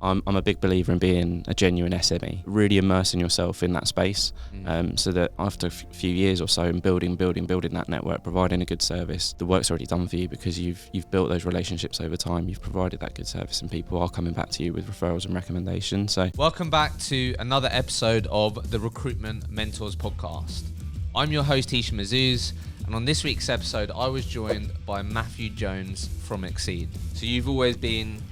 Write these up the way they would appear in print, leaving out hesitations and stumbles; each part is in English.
I'm a big believer in being a genuine SME, really immersing yourself in that space, so that after a few years or so and building that network, providing a good service, the work's already done for you because you've built those relationships over time, you've provided that good service, and people are coming back to you with referrals and recommendations. So, welcome back to another episode of the Recruitment Mentors podcast. I'm your host, Hisham Azuz, and on this week's episode, I was joined by Matthew Jones from Xcede. So you've always been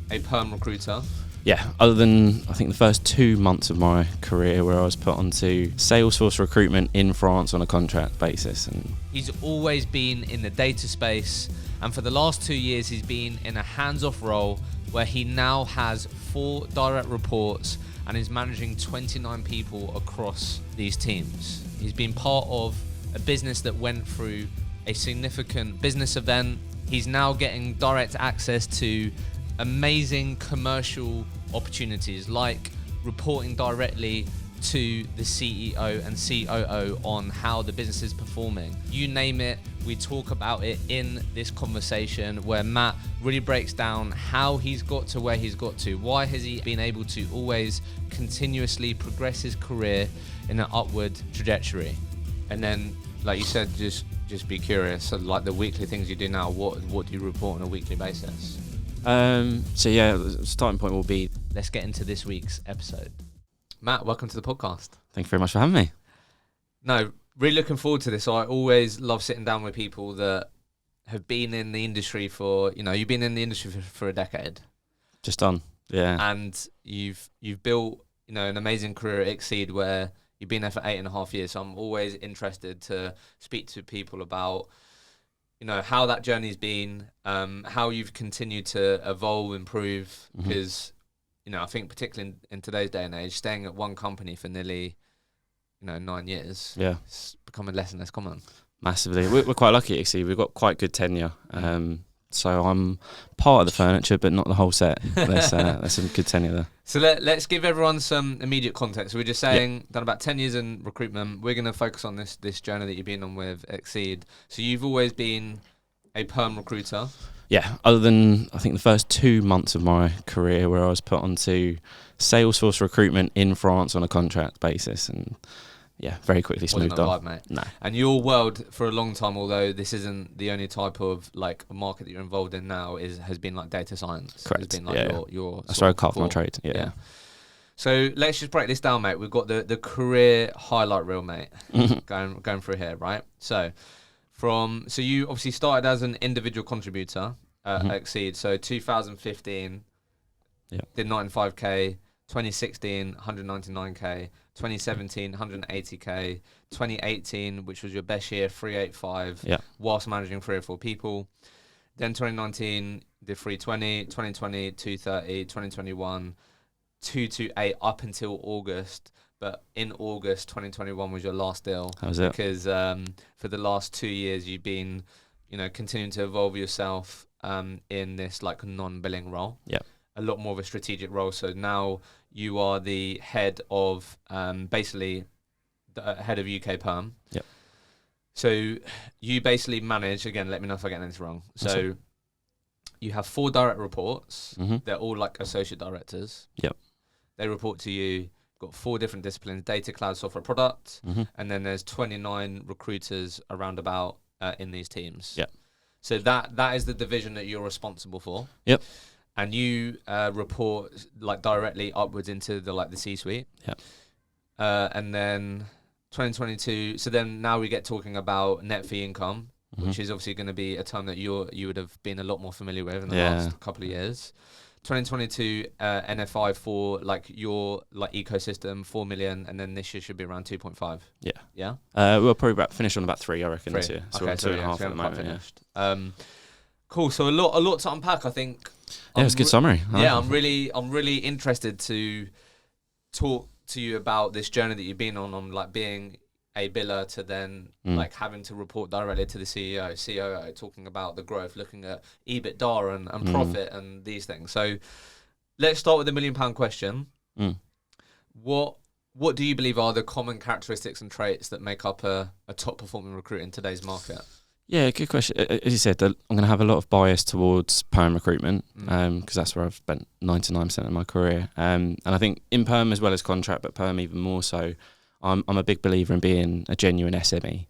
a perm recruiter? Yeah, other than I think the first 2 months of my career where I was put onto Salesforce recruitment in France on a contract basis. And he's always been in the data space, and for the last 2 years he's been in a hands-off role where he now has 4 direct reports and is managing 29 people across these teams. He's been part of a business that went through a significant business event. He's now getting direct access to amazing commercial opportunities, like reporting directly to the CEO and COO on how the business is performing. You name it, we talk about it in this conversation where Matt really breaks down how he's got to where he's got to. Why has he been able to always continuously progress his career in an upward trajectory? And then, like you said, just be curious. So, like the weekly things you do now, what do you report on a weekly basis? So yeah, the starting point will be... Let's get into this week's episode. Matt, welcome to the podcast. Thank you very much for having me. No, really looking forward to this. I always love sitting down with people that have been in the industry for, you've been in the industry for a decade. Just done, yeah. And you've built, an amazing career at Xcede where you've been there for 8.5 years. So I'm always interested to speak to people about, how that journey's been, how you've continued to evolve, improve, because, I think particularly in today's day and age, staying at one company for nearly, 9 years, it's becoming less and less common. Massively. We're quite lucky at Xcede. We've got quite good tenure. So I'm part of the furniture, but not the whole set. There's some good tenure there. So let's give everyone some immediate context. So we're just saying, done about 10 years in recruitment. We're going to focus on this journey that you've been on with Xcede. So you've always been a perm recruiter? Yeah, other than I think the first 2 months of my career where I was put onto Salesforce recruitment in France on a contract basis, and very quickly smoothed on. Mate. No. And your world for a long time, although this isn't the only type of like market that you're involved in now, has been like data science. Correct. Has been like your that's where I cut off my trade. Yeah. So let's just break this down, mate. We've got the career highlight reel, mate. going through here, right? So you obviously started as an individual contributor at Xcede. So 2015, did 95k. 2016, 199k. 2017, 180k. 2018, which was your best year, 385. Whilst managing 3 or 4 people. Then 2019, did 320. 2020, 230. 2021, 228 up until August. But in August 2021 was your last deal. How was it? Because for the last 2 years you've been, continuing to evolve yourself in this like non-billing role. Yeah. A lot more of a strategic role. So now you are the head of basically the head of UK Perm. Yep. So you basically manage, again, let me know if I get this wrong. So you have 4 direct reports. They're all like associate directors. Yep. They report to you. Got 4 different disciplines: data, cloud, software, product, and then there's 29 recruiters around about in these teams. Yep. So that is the division that you're responsible for. Yep. And you report like directly upwards into the C-suite. Yep. And then 2022. So then now we get talking about net fee income, which is obviously going to be a term that you would have been a lot more familiar with in the last couple of years. 2022 NFI for like your like ecosystem 4 million, and then this year should be around 2.5. Yeah. We'll probably finish on about 3, I reckon, 3. this year. So okay, we're 2.5 at the moment. Finished. Cool. So a lot to unpack, I think. Yeah, it's a good summary. I'm really interested to talk to you about this journey that you've been on like being a biller to then like having to report directly to the CEO, COO, talking about the growth, looking at EBITDA and profit and these things. So let's start with the £1 million question. What do you believe are the common characteristics and traits that make up a top performing recruit in today's market? Yeah, good question. As you said, I'm going to have a lot of bias towards perm recruitment because that's where I've spent 99% of my career. And I think in perm as well as contract, but perm even more so, I'm a big believer in being a genuine SME.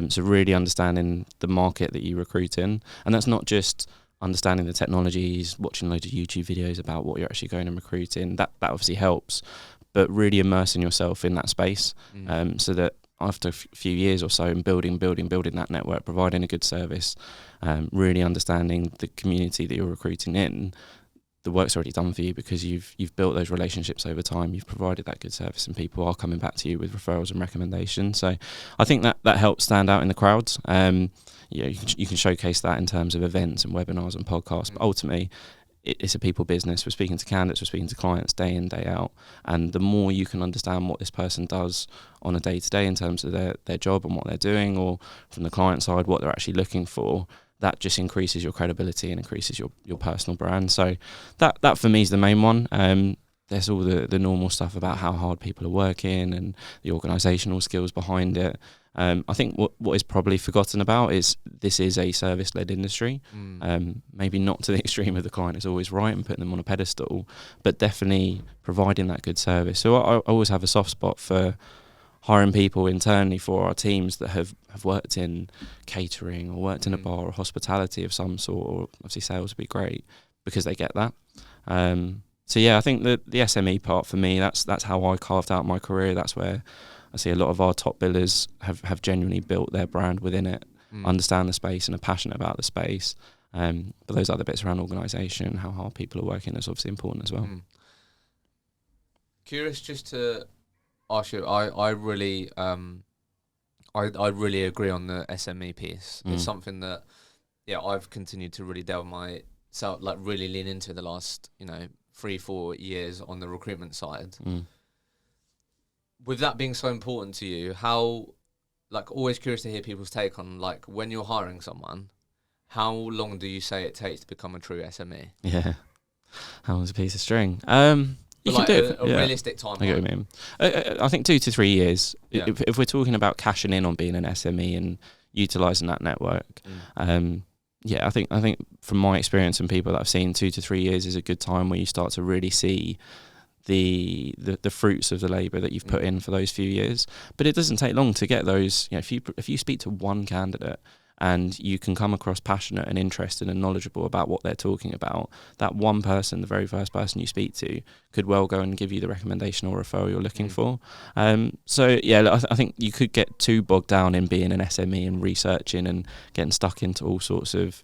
So really understanding the market that you recruit in. And that's not just understanding the technologies, watching loads of YouTube videos about what you're actually going and recruiting. That obviously helps, but really immersing yourself in that space so that after a few years or so and building that network, providing a good service, really understanding the community that you're recruiting in, the work's already done for you because you've built those relationships over time. You've provided that good service, and people are coming back to you with referrals and recommendations. So I think that helps stand out in the crowds. You can showcase that in terms of events and webinars and podcasts, but ultimately it's a people business. We're speaking to candidates, we're speaking to clients day in, day out. And the more you can understand what this person does on a day-to-day in terms of their job and what they're doing, or from the client side, what they're actually looking for, that just increases your credibility and increases your personal brand. So that for me is the main one. There's all the normal stuff about how hard people are working and the organisational skills behind it. I think what is probably forgotten about is this is a service-led industry. Maybe not to the extreme of the client is always right and putting them on a pedestal, but definitely providing that good service. So I always have a soft spot for hiring people internally for our teams that have worked in catering or worked in a bar or hospitality of some sort, or obviously sales would be great because they get that. So yeah, I think the SME part for me, that's how I carved out my career. That's where I see a lot of our top billers have genuinely built their brand within it, understand the space and are passionate about the space. But those other bits around organisation, how hard people are working, is obviously important as well. Curious just to ask you, I really agree on the SME piece. It's something that I've continued to really delve myself, like really lean into the last 3-4 years on the recruitment side. With that being so important to you, how, like, always curious to hear people's take on, like, when you're hiring someone, how long do you say it takes to become a true SME? Yeah, how long's a piece of string? You But can like do it. a realistic timeline. I get what you mean. I think 2 to 3 years. Yeah. If we're talking about cashing in on being an SME and utilising that network, I think from my experience and people that I've seen, 2 to 3 years is a good time where you start to really see the fruits of the labour that you've put in for those few years. But it doesn't take long to get those. If you speak to one candidate and you can come across passionate and interested and knowledgeable about what they're talking about, that one person, the very first person you speak to, could well go and give you the recommendation or referral you're looking for. So I think you could get too bogged down in being an SME and researching and getting stuck into all sorts of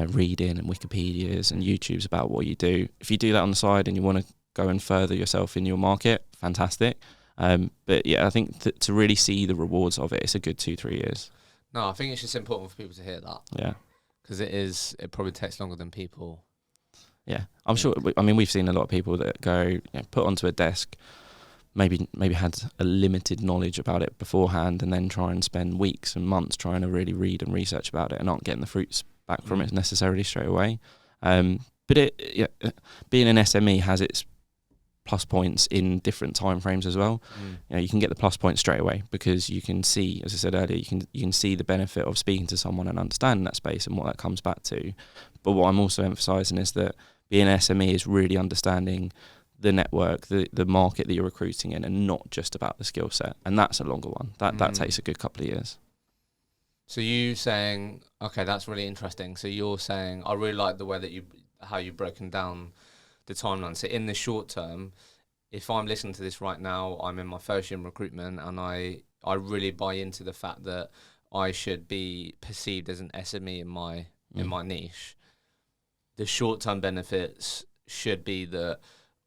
reading and Wikipedias and YouTubes about what you do. If you do that on the side and you want to go and further yourself in your market, fantastic. But yeah, I think to really see the rewards of it, it's a good 2-3 years. No, I think it's just important for people to hear that. Yeah. Because it probably takes longer than people. Yeah, I'm sure. I mean, we've seen a lot of people that go put onto a desk, maybe had a limited knowledge about it beforehand, and then try and spend weeks and months trying to really read and research about it and not getting the fruits back from it necessarily straight away. But being an SME has its plus points in different time frames as well. You can get the plus points straight away because you can see, as I said earlier, you can see the benefit of speaking to someone and understanding that space and what that comes back to. But what I'm also emphasising is that being an SME is really understanding the network, the market that you're recruiting in, and not just about the skill set. And that's a longer one. That takes a good couple of years. So you saying, okay, that's really interesting. So you're saying, I really like the way that how you've broken down the timeline. So in the short term, if I'm listening to this right now, I'm in my first year in recruitment, and I really buy into the fact that I should be perceived as an SME in my niche. The short term benefits should be that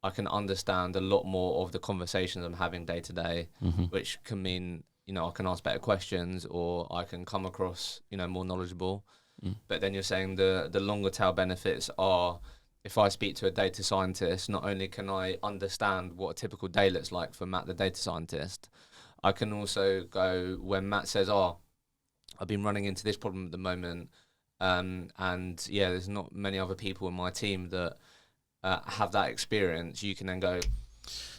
I can understand a lot more of the conversations I'm having day to day, which can mean I can ask better questions, or I can come across more knowledgeable. But then you're saying the longer tail benefits are, if I speak to a data scientist, not only can I understand what a typical day looks like for Matt, the data scientist, I can also go when Matt says, I've been running into this problem at the moment, and there's not many other people in my team that have that experience. You can then go,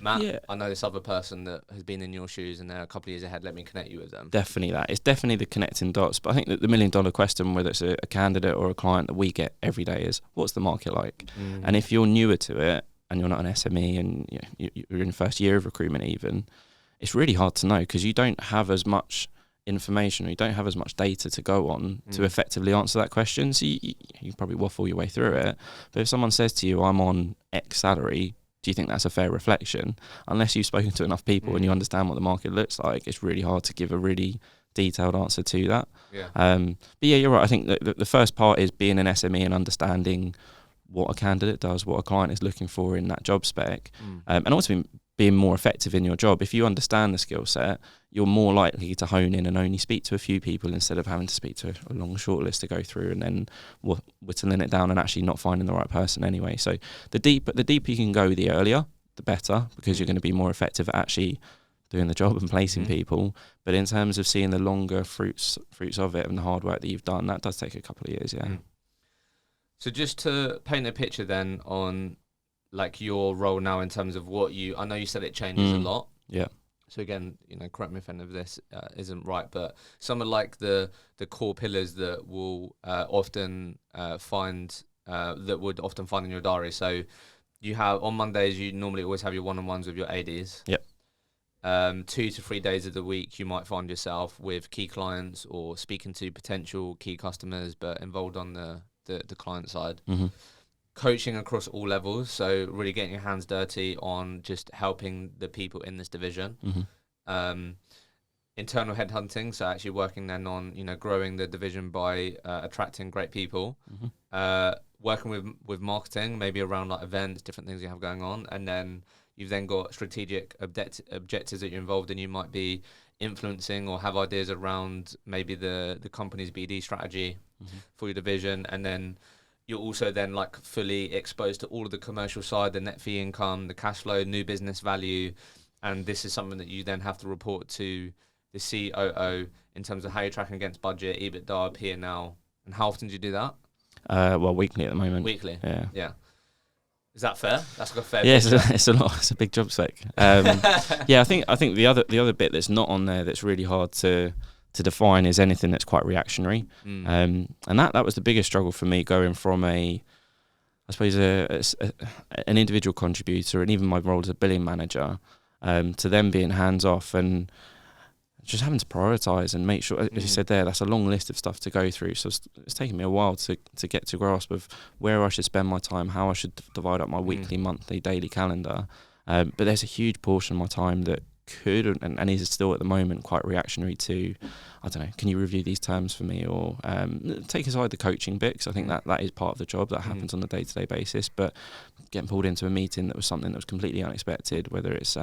Matt, Yeah. I know this other person that has been in your shoes and they're a couple of years ahead. Let me connect you with them. Definitely that. It's definitely the connecting dots. But I think that the $1 million question, whether it's a candidate or a client that we get every day, is what's the market like? And if you're newer to it and you're not an SME and you're in the first year of recruitment even, it's really hard to know because you don't have as much information or you don't have as much data to go on to effectively answer that question. So you probably waffle your way through it. But if someone says to you, I'm on X salary, do you think that's a fair reflection? Unless you've spoken to enough people and you understand what the market looks like, it's really hard to give a really detailed answer to that. Yeah. But yeah, you're right. I think that the first part is being an SME and understanding what a candidate does, what a client is looking for in that job spec, and also being more effective in your job. If you understand the skill set, you're more likely to hone in and only speak to a few people instead of having to speak to a long short list to go through and then whittling it down and actually not finding the right person anyway. So the deeper you can go, the earlier, the better, because you're going to be more effective at actually doing the job and placing people. But in terms of seeing the longer fruits of it and the hard work that you've done, that does take a couple of years, yeah. So just to paint a picture then on like your role now in terms of what I know you said it changes a lot. Yeah. So again, correct me if any of this isn't right, but some of like the core pillars that will often find that would often find in your diary. So you have on Mondays, you normally always have your one-on-ones with your ADs. Yep. 2 to 3 days of the week, you might find yourself with key clients or speaking to potential key customers, but involved on the client side. Coaching across all levels, so really getting your hands dirty on just helping the people in this division. Internal headhunting, so actually working then on growing the division by attracting great people. Working with marketing, maybe around like events, different things you have going on, and then you've then got strategic objectives that you're involved in. You might be influencing or have ideas around maybe the company's BD strategy for your division, and then you're also then like fully exposed to all of the commercial side, the net fee income, the cash flow, new business value, and this is something that you then have to report to the COO in terms of how you're tracking against budget, EBITDA, P&L, and how often do you do that? Well, weekly at the moment. Weekly. Yeah. Is that fair? That's like a fair. Yeah, it's a lot. It's a big job spec. Yeah, I think the other bit that's not on there that's really hard to define is anything that's quite reactionary. And that was the biggest struggle for me, going from an individual contributor and even my role as a billing manager to them being hands off and just having to prioritise and make sure, as you said there, that's a long list of stuff to go through. So it's taken me a while to get to grasp of where I should spend my time, how I should divide up my weekly, monthly, daily calendar. But there's a huge portion of my time that could and is still at the moment quite reactionary to, I don't know, can you review these terms for me, or take aside the coaching bit, because I think that is part of the job that happens on a day-to-day basis, but getting pulled into a meeting that was something that was completely unexpected, whether it's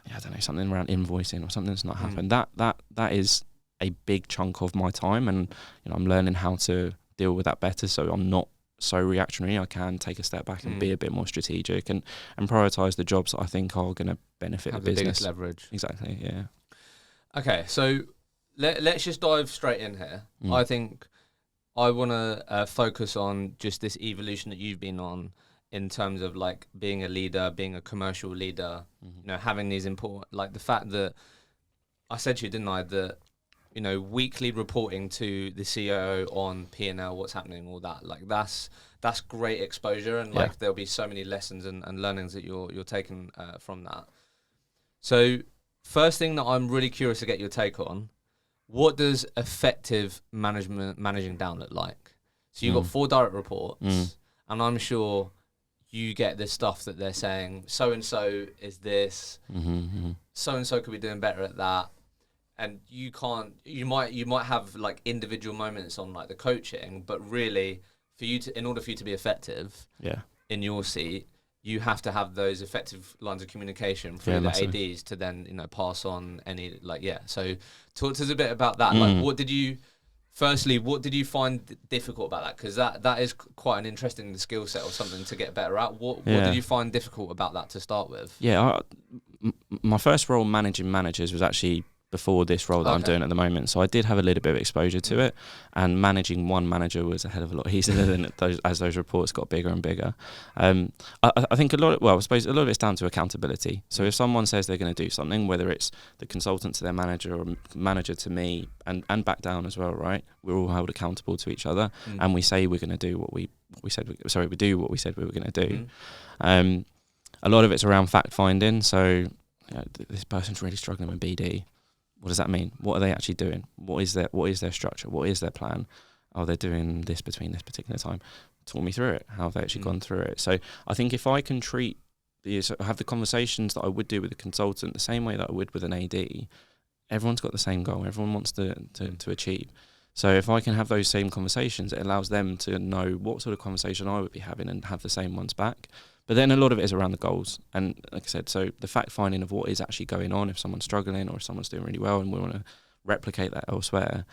I don't know, something around invoicing or something that's not happened, that is a big chunk of my time, and I'm learning how to deal with that better, so I'm not so reactionary. I can take a step back and be a bit more strategic and prioritise the jobs that I think are going to benefit the business. Biggest leverage. Exactly, yeah. Okay, so let's just dive straight in here. I think I want to focus on just this evolution that you've been on in terms of like being a leader, being a commercial leader, having these important, like the fact that I said to you, didn't I, that weekly reporting to the CEO on P&L, what's happening, all that, like that's great exposure, and like there'll be so many lessons and learnings that you're taking from that. So first thing that I'm really curious to get your take on, what does effective managing down look like? So you've got 4 direct reports, and I'm sure you get the stuff that they're saying, so-and-so is this, so-and-so could be doing better at that. And you might have like individual moments on like the coaching, but really in order for you to be effective in your seat, you have to have those effective lines of communication through the ADs to then, pass on any so talk to us a bit about that. Like what did you find difficult about that? Because that is quite an interesting skill set or something to get better at. What did you find difficult about that to start with? Yeah, my first role managing managers was actually before this role that I'm doing at the moment. So I did have a little bit of exposure to it, and managing one manager was a hell of a lot easier than as those reports got bigger and bigger. I think I suppose a lot of it's down to accountability. So if someone says they're going to do something, whether it's the consultant to their manager or manager to me, and back down as well, right? We're all held accountable to each other, and we say we're going to do what we do what we said we were going to do. A lot of it's around fact finding. So this person's really struggling with BD. What does that mean? What are they actually doing? What is their structure? What is their plan? Oh, they're doing this between this particular time. Talk me through it. How have they actually gone through it? So I think if I can have the conversations that I would do with a consultant the same way that I would with an AD, everyone's got the same goal. Everyone wants to achieve. So if I can have those same conversations, it allows them to know what sort of conversation I would be having and have the same ones back. But then a lot of it is around the goals. And like I said, so the fact finding of what is actually going on, if someone's struggling or if someone's doing really well and we want to replicate that elsewhere,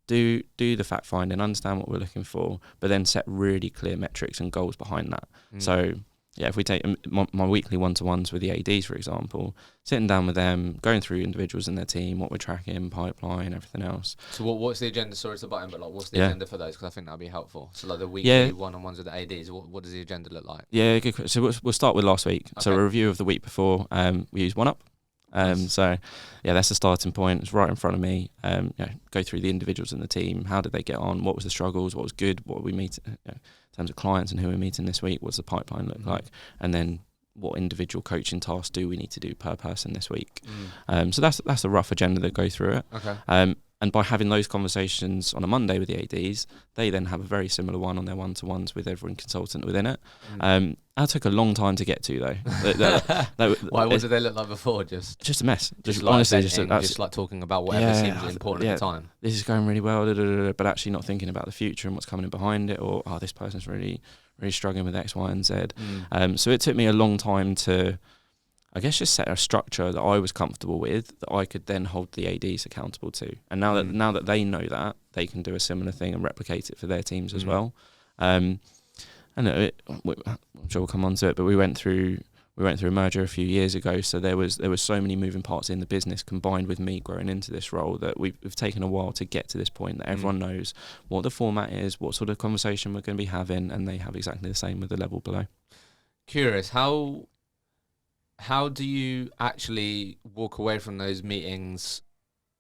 do the fact finding, understand what we're looking for, but then set really clear metrics and goals behind that. So yeah, if we take my weekly one-to-ones with the ADs, for example, sitting down with them, going through individuals in their team, what we're tracking, pipeline, everything else. So what's the agenda? Sorry, it's the button, but like, what's the agenda for those? Because I think that'd be helpful. So like the weekly one-on-ones with the ADs, what does the agenda look like? Yeah, good question. So we'll start with last week. Okay. So a review of the week before. We use OneUp. So yeah, that's the starting point. It's right in front of me. Go through the individuals in the team. How did they get on? What was the struggles? What was good? What were we meeting in terms of clients and who we're meeting this week? What's the pipeline look like? And then what individual coaching tasks do we need to do per person this week? So that's the rough agenda that go through it. Okay. And by having those conversations on a Monday with the ADs, they then have a very similar one on their one-to-ones with every consultant within it. That took a long time to get to, though. Why? What did they look like before? Just a mess. Just like honestly, just like talking about whatever seems important at the time. This is going really well, but actually not thinking about the future and what's coming in behind it, or this person's really struggling with X, Y, and Z. So it took me a long time to, I guess, just set a structure that I was comfortable with, that I could then hold the ADs accountable to. And now that they know that, they can do a similar thing and replicate it for their teams as well. I'm sure we'll come on to it, but we went through a merger a few years ago, so there was so many moving parts in the business combined with me growing into this role that we've taken a while to get to this point that everyone knows what the format is, what sort of conversation we're going to be having, and they have exactly the same with the level below. Curious, how do you actually walk away from those meetings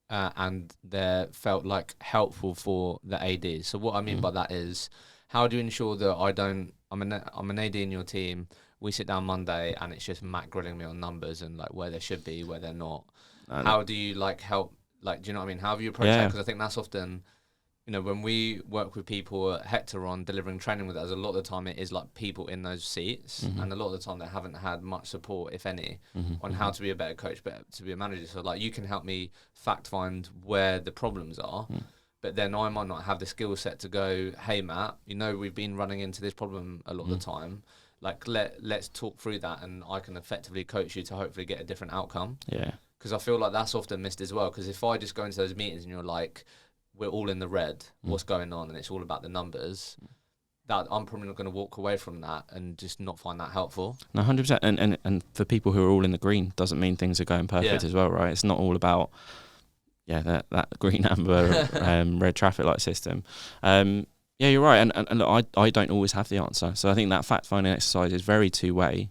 and they felt like helpful for the AD? So what I mean by that is, how do you ensure that I'm an AD in your team, we sit down Monday and it's just Matt grilling me on numbers and like where they should be, where they're not. How do you help, do you know what I mean? How have you approached that? Because I think that's often, when we work with people at Hector on delivering training with us, a lot of the time it is like people in those seats, and a lot of the time they haven't had much support, if any, on how to be a better coach, but to be a manager. So you can help me fact find where the problems are, but then I might not have the skill set to go, hey Matt, we've been running into this problem a lot of the time. Let's talk through that, and I can effectively coach you to hopefully get a different outcome. Yeah. Because I feel like that's often missed as well. Because if I just go into those meetings and you're like, we're all in the red, what's going on, and it's all about the numbers, that I'm probably not going to walk away from that and just not find that helpful. No, 100%. And for people who are all in the green doesn't mean things are going perfect as well, right? It's not all about that green, amber, red traffic light system. Yeah, you're right. And look, I don't always have the answer. So I think that fact finding exercise is very two-way.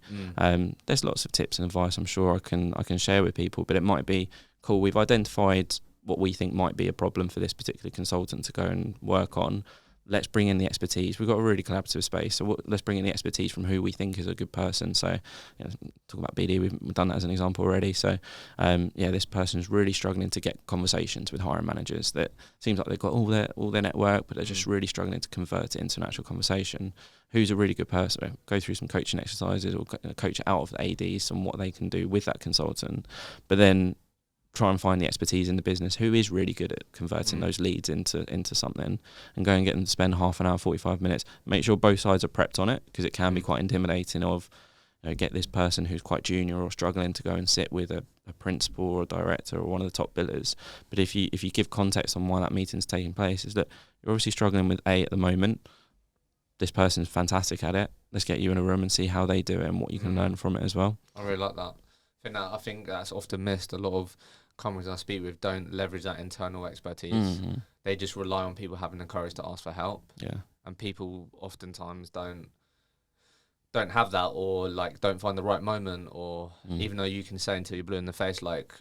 There's lots of tips and advice I'm sure I can share with people, but it might be, cool, we've identified what we think might be a problem for this particular consultant to go and work on. Let's bring in the expertise. We've got a really collaborative space, so let's bring in the expertise from who we think is a good person. So, talking about BD, we've done that as an example already. So, this person's really struggling to get conversations with hiring managers. That seems like they've got all their network, but they're just really struggling to convert it into an actual conversation. Who's a really good person? Go through some coaching exercises or coach it out of the ADs and what they can do with that consultant, but then try and find the expertise in the business who is really good at converting those leads into something, and go and get them to spend half an hour, 45 minutes. Make sure both sides are prepped on it, because it can be quite intimidating of, get this person who's quite junior or struggling to go and sit with a principal or a director or one of the top billers. But if you give context on why that meeting's taking place, is that you're obviously struggling with A at the moment. This person's fantastic at it. Let's get you in a room and see how they do it and what you can learn from it as well. I really like that. I think that's often missed. A lot of companies I speak with don't leverage that internal expertise. They just rely on people having the courage to ask for help. Yeah. And people oftentimes don't have that, or like don't find the right moment, or even though you can say until you're blue in the face, like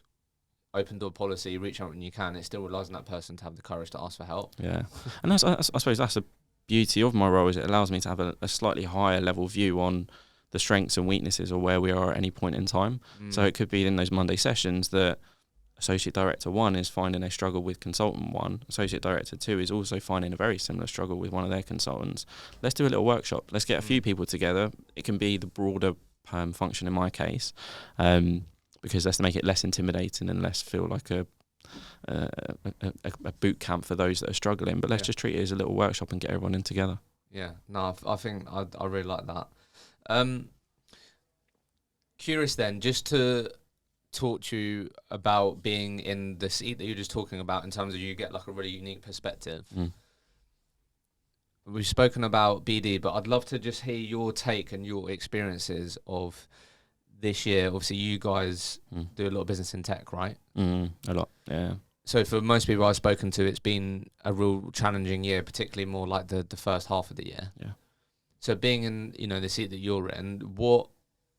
open door policy, reach out when you can, it still relies on that person to have the courage to ask for help. Yeah. And that's, I suppose that's the beauty of my role, is it allows me to have a slightly higher level view on the strengths and weaknesses or where we are at any point in time. So it could be in those Monday sessions that Associate Director 1 is finding a struggle with Consultant 1. Associate Director 2 is also finding a very similar struggle with one of their consultants. Let's do a little workshop. Let's get a few people together. It can be the broader perm function in my case, because let's make it less intimidating and less feel like a boot camp for those that are struggling. But let's just treat it as a little workshop and get everyone in together. Yeah, no, I think I really like that. Curious then, just to talk to you about being in the seat that you're just talking about, in terms of you get like a really unique perspective. We've spoken about BD, but I'd love to just hear your take and your experiences of this year. Obviously, you guys do a lot of business in tech, right? A lot, yeah. So for most people I've spoken to, it's been a real challenging year, particularly more like the first half of the year. Yeah. So being in, the seat that you're in, what,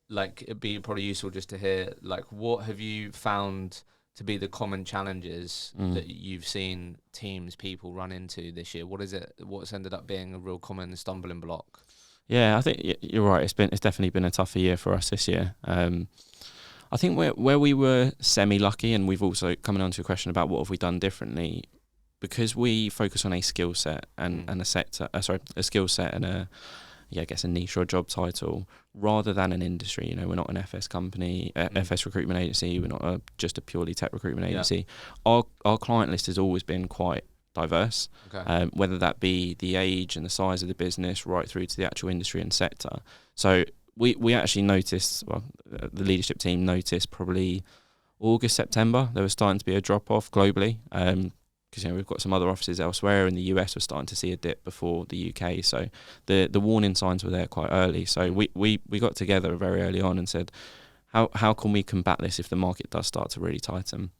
like, it'd be probably useful just to hear, like, what have you found to be the common challenges that you've seen people run into this year? What's ended up being a real common stumbling block? Yeah, I think you're right. It's definitely been a tougher year for us this year. I think where we were semi-lucky, and we've also coming on to a question about what have we done differently, because we focus on a skill set and a sector, a skill set and a niche or a job title, rather than an industry. We're not an FS company, FS recruitment agency. We're not just a purely tech recruitment agency. Our client list has always been quite diverse, whether that be the age and the size of the business, right through to the actual industry and sector. So we actually noticed, the leadership team noticed probably August, September, there was starting to be a drop-off globally, because we've got some other offices elsewhere. In the US, we're starting to see a dip before the UK. So the warning signs were there quite early. So we got together very early on and said, how can we combat this if the market does start to really tighten?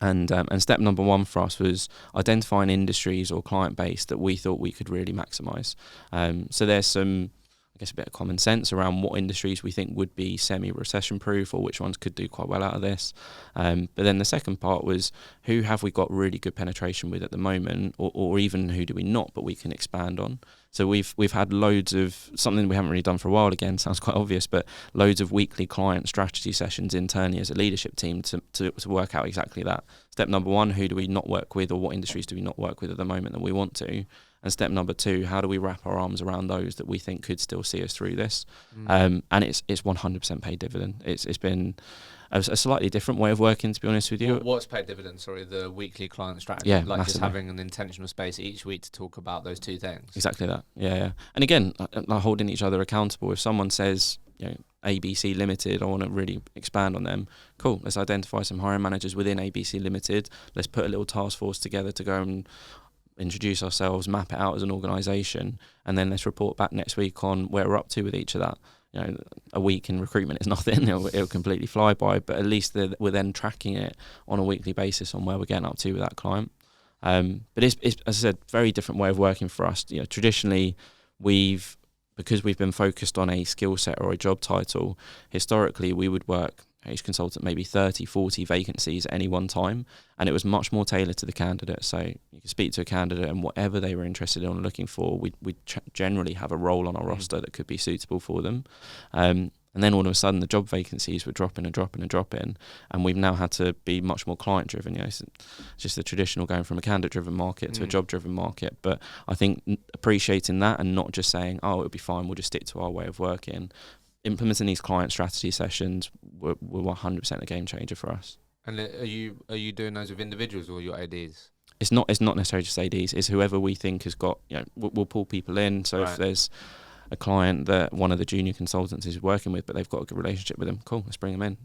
And step number one for us was identifying industries or client base that we thought we could really maximise. So there's some, I guess, a bit of common sense around what industries we think would be semi-recession proof, or which ones could do quite well out of this. But then the second part was, who have we got really good penetration with at the moment, or even who do we not, but we can expand on. So we've had loads of, something we haven't really done for a while, again, sounds quite obvious, but loads of weekly client strategy sessions internally as a leadership team to work out exactly that. Step number one, who do we not work with, or what industries do we not work with at the moment that we want to? And step number two, how do we wrap our arms around those that we think could still see us through this? And it's 100% paid dividend. It's been a slightly different way of working, to be honest with you. What's paid dividend? Sorry, the weekly client strategy, yeah, like massively. Just having an intentional space each week to talk about those two things. Exactly that. Yeah. And again, like holding each other accountable. If someone says, ABC Limited, I want to really expand on them. Cool. Let's identify some hiring managers within ABC Limited. Let's put a little task force together to go and introduce ourselves, map it out as an organisation, and then let's report back next week on where we're up to with each of that. A week in recruitment is nothing; it'll completely fly by. But at least we're then tracking it on a weekly basis on where we're getting up to with that client. But it's as I said, very different way of working for us. Traditionally, because we've been focused on a skill set or a job title, historically we would work each consultant maybe 30, 40 vacancies at any one time, and it was much more tailored to the candidate. So you could speak to a candidate and whatever they were interested in or looking for, we'd generally have a role on our roster that could be suitable for them. And then all of a sudden the job vacancies were dropping, and we've now had to be much more client driven. It's just the traditional going from a candidate driven market to a job driven market. But I think appreciating that and not just saying, it'll be fine, we'll just stick to our way of working. Implementing these client strategy sessions were 100% a game changer for us. And are you doing those with individuals or your ADs? It's not necessarily just ADs. It's whoever we think has got. We'll pull people in. So if there's a client that one of the junior consultants is working with, but they've got a good relationship with them, cool, let's bring them in.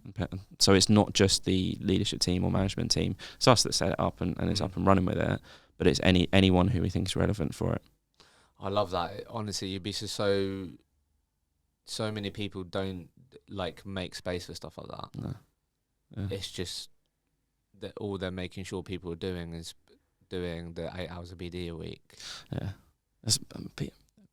So it's not just the leadership team or management team. It's us that set it up and it's up and running with it. But it's anyone who we think is relevant for it. I love that. Honestly, you'd be so many people don't make space for stuff like that. No. It's just that all they're making sure people are doing is doing the 8 hours of BD a week. Yeah.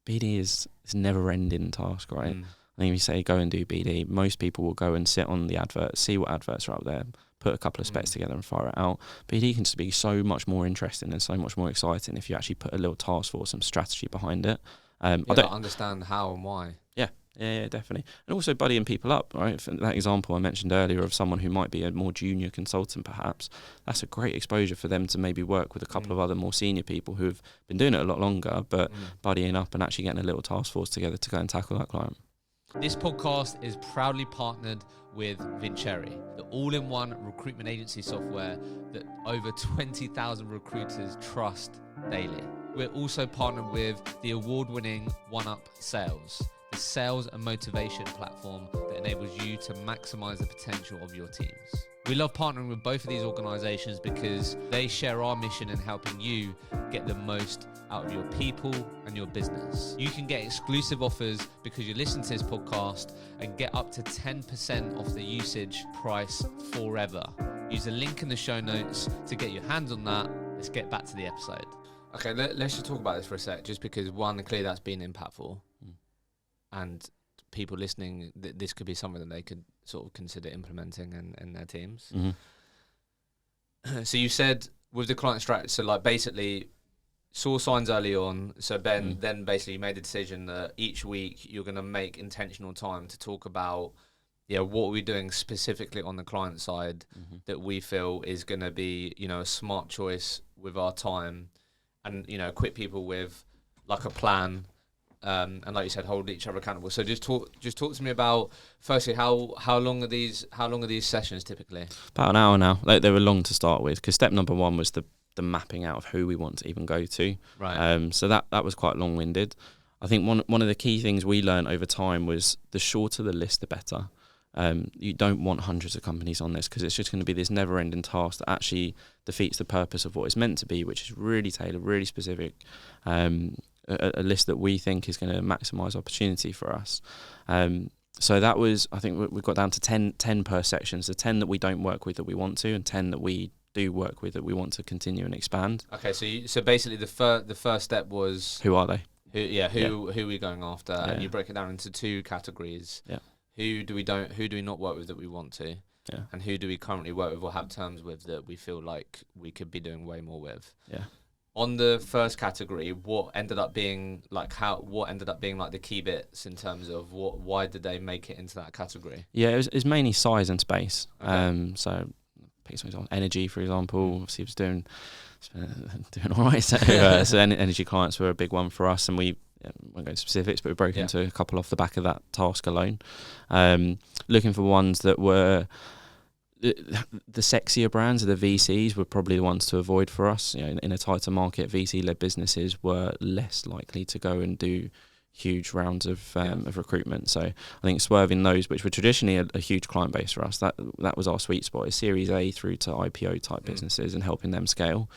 BD is a never-ending task, right? I think if you say go and do BD, most people will go and sit on the advert, see what adverts are out there, put a couple of specs together and fire it out. BD can just be so much more interesting and so much more exciting if you actually put a little task force, some strategy behind it. I don't understand how and why. Yeah, definitely. And also buddying people up, right? For that example I mentioned earlier of someone who might be a more junior consultant perhaps, that's a great exposure for them to maybe work with a couple of other more senior people who've been doing it a lot longer, but buddying up and actually getting a little task force together to go and tackle that client. This podcast is proudly partnered with Vincere, the all-in-one recruitment agency software that over 20,000 recruiters trust daily. We're also partnered with the award-winning OneUp Sales, the sales and motivation platform that enables you to maximize the potential of your teams. We love partnering with both of these organizations because they share our mission in helping you get the most out of your people and your business. You can get exclusive offers because you listen to this podcast and get up to 10% off the usage price forever. Use the link in the show notes to get your hands on that. Let's get back to the episode. Okay, let's just talk about this for a sec, just because one, clearly that's been impactful. And people listening, this could be something that they could sort of consider implementing in their teams. So you said with the client strategy, so like basically saw signs early on. So then basically you made the decision that each week you're going to make intentional time to talk about, what are we doing specifically on the client side that we feel is going to be, a smart choice with our time, and equip people with like a plan. And like you said, hold each other accountable. So just talk to me about, firstly, how long are these sessions typically? About an hour now. They were long to start with because step number one was the mapping out of who we want to even go to. Right. So that was quite long-winded. I think one of the key things we learned over time was the shorter the list, the better. You don't want hundreds of companies on this because it's just going to be this never-ending task that actually defeats the purpose of what it's meant to be, which is really tailored, really specific. A list that we think is going to maximise opportunity for us. So that was, I think we got down to 10 per section. So 10 that we don't work with that we want to, and 10 that we do work with that we want to continue and expand. Okay, so basically the first step was, who are they? Who are we going after? Yeah. And you break it down into two categories. Yeah. Who do we not work with that we want to? Yeah. And who do we currently work with or have terms with that we feel like we could be doing way more with? Yeah. On the first category, what ended up being like the key bits in terms of why did they make it into that category? Yeah, it was mainly size and space. Okay. So pick some example, energy, for example. Obviously, it was doing all right. So energy clients were a big one for us, and we won't go into specifics, but we broke into a couple off the back of that task alone. Looking for ones that were the sexier brands, the VCs, were probably the ones to avoid for us. In a tighter market, VC-led businesses were less likely to go and do huge rounds of recruitment. So I think swerving those, which were traditionally a huge client base for us, that was our sweet spot, is Series A through to IPO type businesses and helping them scale.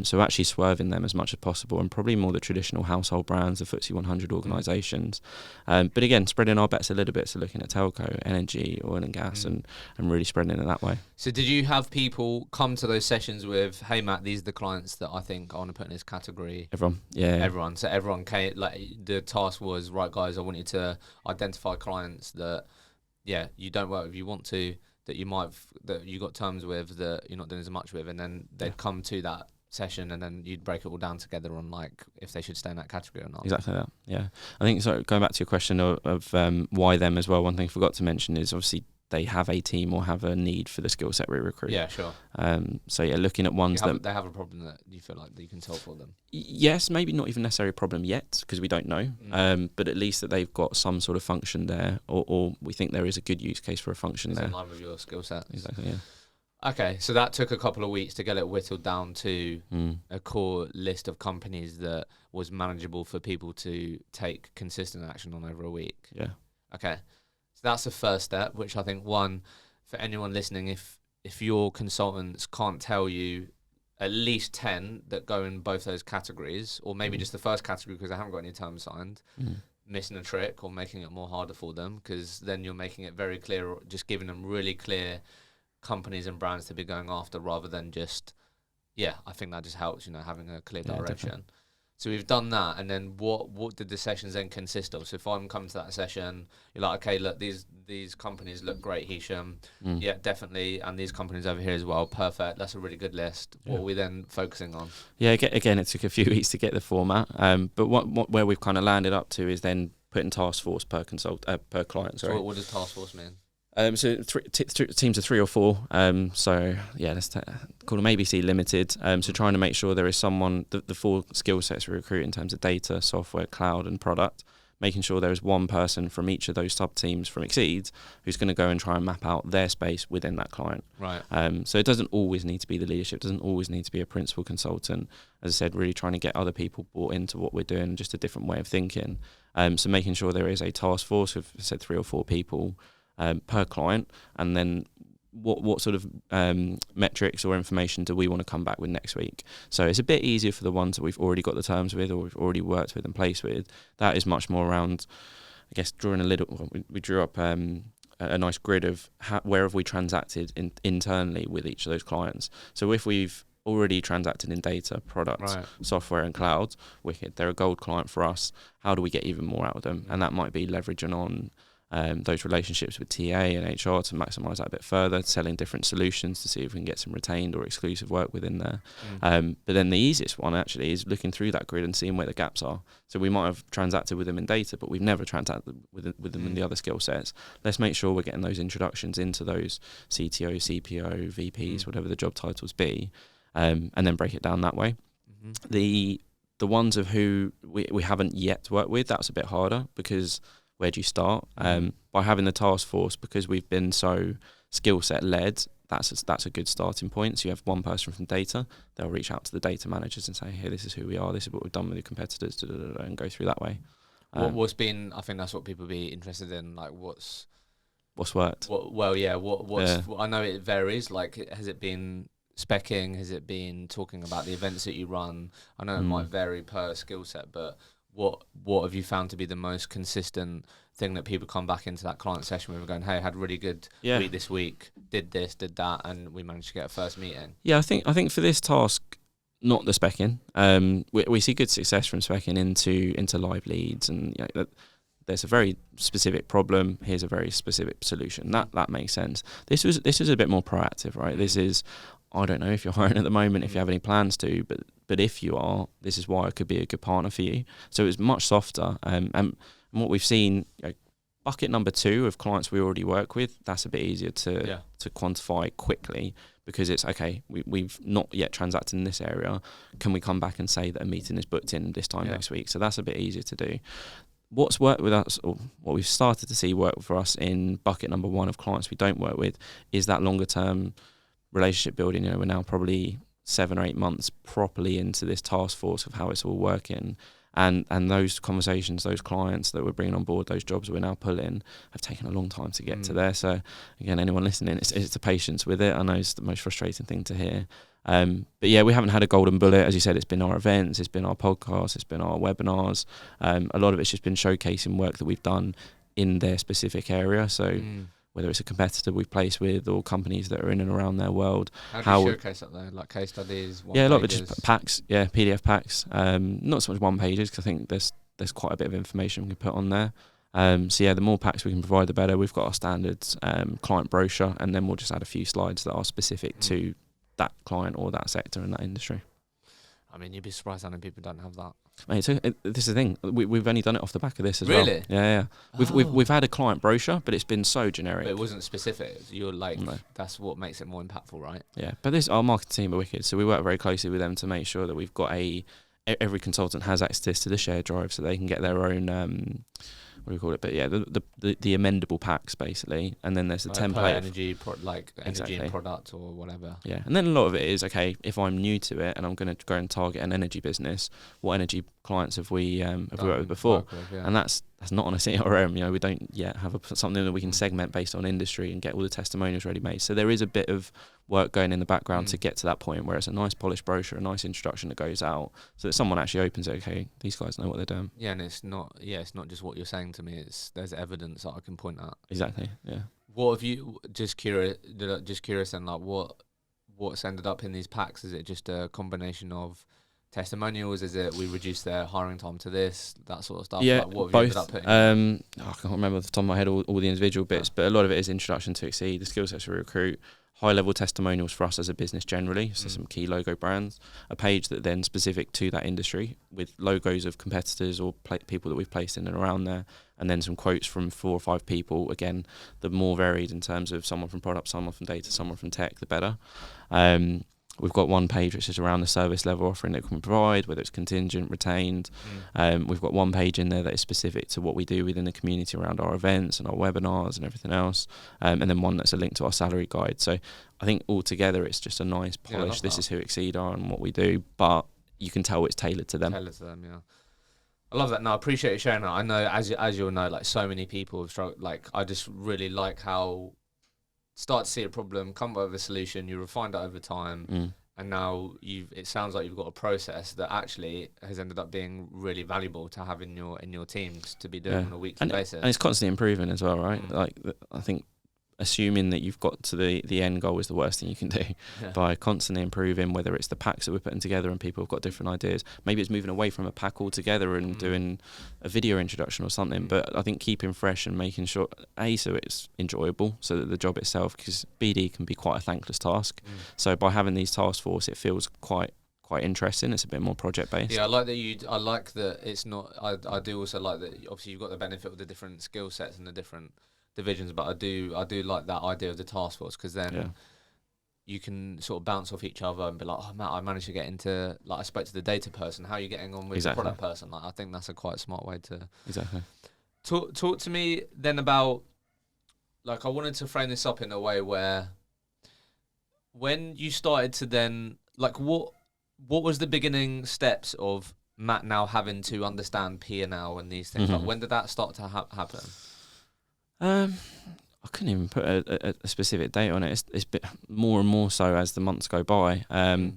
So actually swerving them as much as possible, and probably more the traditional household brands, the FTSE 100 organisations. But again, spreading our bets a little bit, so looking at telco, energy, oil and gas, and really spreading it that way. So did you have people come to those sessions with, hey Matt, these are the clients that I think I want to put in this category? Everyone, yeah. Everyone. So everyone came, like the task was, right guys, I want you to identify clients that, you don't work with, you want to, that you got terms with, that you're not doing as much with, and then they'd come to that session, and then you'd break it all down together on like if they should stay in that category or not. Exactly that. Yeah, I think so. Going back to your question of why them as well, one thing I forgot to mention is obviously they have a team or have a need for the skill set we recruit. Yeah, sure. So looking at ones that they have a problem that you feel like that you can solve for them. Yes, maybe not even necessarily a problem yet because we don't know. But at least that they've got some sort of function there, or we think there is a good use case for a function there. In line with your skill sets. Exactly. Yeah. Okay, so that took a couple of weeks to get it whittled down to a core list of companies that was manageable for people to take consistent action on over a week. Yeah. Okay, so that's the first step, which I think, one, for anyone listening, if your consultants can't tell you at least 10 that go in both those categories, or maybe just the first category because they haven't got any terms signed, missing a trick or making it more harder for them, because then you're making it very clear, or just giving them really clear companies and brands to be going after rather than just, I think that just helps, having a clear direction. Definitely. So we've done that, and then what did the sessions then consist of? So if I'm coming to that session, you're like, okay, look, these companies look great, Hisham. Yeah, definitely, and these companies over here as well. Perfect. That's a really good list. What are we then focusing on? Yeah, again, it took a few weeks to get the format, but where we've kind of landed up to is then putting task force per client. Sorry. So what does task force mean? So teams of 3 or 4. So yeah, let's call them ABC Limited. So trying to make sure there is someone, the 4 skill sets we recruit in terms of data, software, cloud, and product. Making sure there is one person from each of those sub teams from Xcede who's going to go and try and map out their space within that client. Right. So it doesn't always need to be the leadership. Doesn't always need to be a principal consultant. As I said, really trying to get other people bought into what we're doing, just a different way of thinking. So making sure there is a task force of, I said, 3 or 4 people per client, and then what sort of metrics or information do we want to come back with next week. So it's a bit easier for the ones that we've already got the terms with or we've already worked with and placed with. That is much more around, I guess, we drew up a nice grid of where have we transacted internally with each of those clients. So if we've already transacted in data, product, software and cloud, wicked, they're a gold client for us. How do we get even more out of them? And that might be leveraging on those relationships with TA and HR to maximise that a bit further, selling different solutions to see if we can get some retained or exclusive work within there. But then the easiest one actually is looking through that grid and seeing where the gaps are. So we might have transacted with them in data, but we've never transacted with them in the other skill sets. Let's make sure we're getting those introductions into those CTO, CPO, VPs, whatever the job titles be, and then break it down that way. The ones of who we haven't yet worked with, that's a bit harder because where do you start? By having the task force, because we've been so skill set led, that's a good starting point. So you have one person from data, they'll reach out to the data managers and say, hey, this is who we are, this is what we've done with the competitors, and go through that way. What's been, I think that's what people be interested in, like what's worked? I know it varies, like has it been speccing, has it been talking about the events that you run? I know it might vary per skill set, but what have you found to be the most consistent thing that people come back into that client session with, going, hey, I had a really good week this week, did this, did that, and we managed to get a first meeting? Yeah, I think for this task, not the specking. We see good success from specking into live leads, and there's a very specific problem. Here's a very specific solution. That makes sense. This was a bit more proactive, right? This is, I don't know if you're hiring at the moment, if you have any plans to, but if you are, this is why I could be a good partner for you. So it's much softer. And what we've seen, bucket number 2 of clients we already work with, that's a bit easier to quantify quickly, because it's, okay, we've not yet transacted in this area. Can we come back and say that a meeting is booked in this time next week? So that's a bit easier to do. What's worked with us, or what we've started to see work for us in bucket number 1 of clients we don't work with, is that longer term relationship building. We're now probably 7 or 8 months properly into this task force of how it's all working, and those conversations, those clients that we're bringing on board, those jobs we're now pulling, have taken a long time to get to there. So again, anyone listening, it's the patience with it. I know it's the most frustrating thing to hear, but yeah, we haven't had a golden bullet. As you said, it's been our events, it's been our podcasts, it's been our webinars. A lot of it's just been showcasing work that we've done in their specific area. So whether it's a competitor we've placed with or companies that are in and around their world. How do you showcase that though? Like case studies? A lot of it just packs, PDF packs. Not so much one pages, because I think there's quite a bit of information we can put on there. So the more packs we can provide, the better. We've got our standard client brochure, and then we'll just add a few slides that are specific to that client or that sector and that industry. I mean, you'd be surprised how many people don't have that. Mate, so this is the thing. We've only done it off the back of this as well. Really? Yeah. We've had a client brochure, but it's been so generic. But it wasn't specific. You're like, that's what makes it more impactful, right? Yeah, but our marketing team are wicked, so we work very closely with them to make sure that we've got every consultant has access to the share drive, so they can get their own what do we call it? But yeah, the amendable packs basically, and then there's the template energy and product or whatever. Yeah, and then a lot of it is, okay, if I'm new to it and I'm going to go and target an energy business, what energy clients have we worked with before? And that's not on a CRM. We don't yet have something that we can segment based on industry and get all the testimonials ready made. So there is a bit of work going in the background to get to that point where it's a nice polished brochure, a nice introduction that goes out, so that someone actually opens it. Okay, these guys know what they're doing. Yeah, and it's not just what you're saying to me. There's evidence that I can point at. Exactly. Yeah. What have you, just curious and like what's ended up in these packs? Is it just a combination of testimonials? Is it we reduced their hiring time to this, that sort of stuff? Yeah, like, what have both. you ended up putting I can't remember off the top of my head all the individual bits, but a lot of it is introduction to Xcede, the skill sets we recruit, high-level testimonials for us as a business generally, so some key logo brands, a page that then specific to that industry with logos of competitors or people that we've placed in and around there, and then some quotes from 4 or 5 people, again, the more varied in terms of someone from product, someone from data, someone from tech, the better. We've got one page which is around the service level offering that we can provide, whether it's contingent, retained. We've got one page in there that is specific to what we do within the community around our events and our webinars and everything else. And then one that's a link to our salary guide. So I think altogether it's just a nice polish. This is who Xcede are and what we do, but you can tell it's tailored to them. Tailored to them, yeah. I love that. No, I appreciate you sharing that. I know, as you'll know, like so many people have struggled. Like, I just really like how start to see a problem, come up with a solution, you refine it over time, and now it sounds like you've got a process that actually has ended up being really valuable to have in your teams to be doing on a weekly basis. And it's constantly improving as well, right? Like, I think assuming that you've got to the end goal is the worst thing you can do. By constantly improving, whether it's the packs that we're putting together and people have got different ideas. Maybe it's moving away from a pack altogether and doing a video introduction or something. But I think keeping fresh and making sure, so it's enjoyable, so that the job itself, because BD can be quite a thankless task. So by having these task force, it feels quite interesting. It's a bit more project based. Yeah, I like that it's not. I do also like that. Obviously, you've got the benefit of the different skill sets and the different divisions, but I do like that idea of the task force, because then you can sort of bounce off each other and be like, oh Matt, I managed to get into, like, I spoke to the data person, how are you getting on with the product person? Like, I think that's a quite smart way to talk to me then about, like, I wanted to frame this up in a way where when you started to then, like, what was the beginning steps of Matt now having to understand P&L and these things? Like, when did that start to happen? I couldn't even put a specific date on it. It's bit more and more so as the months go by. I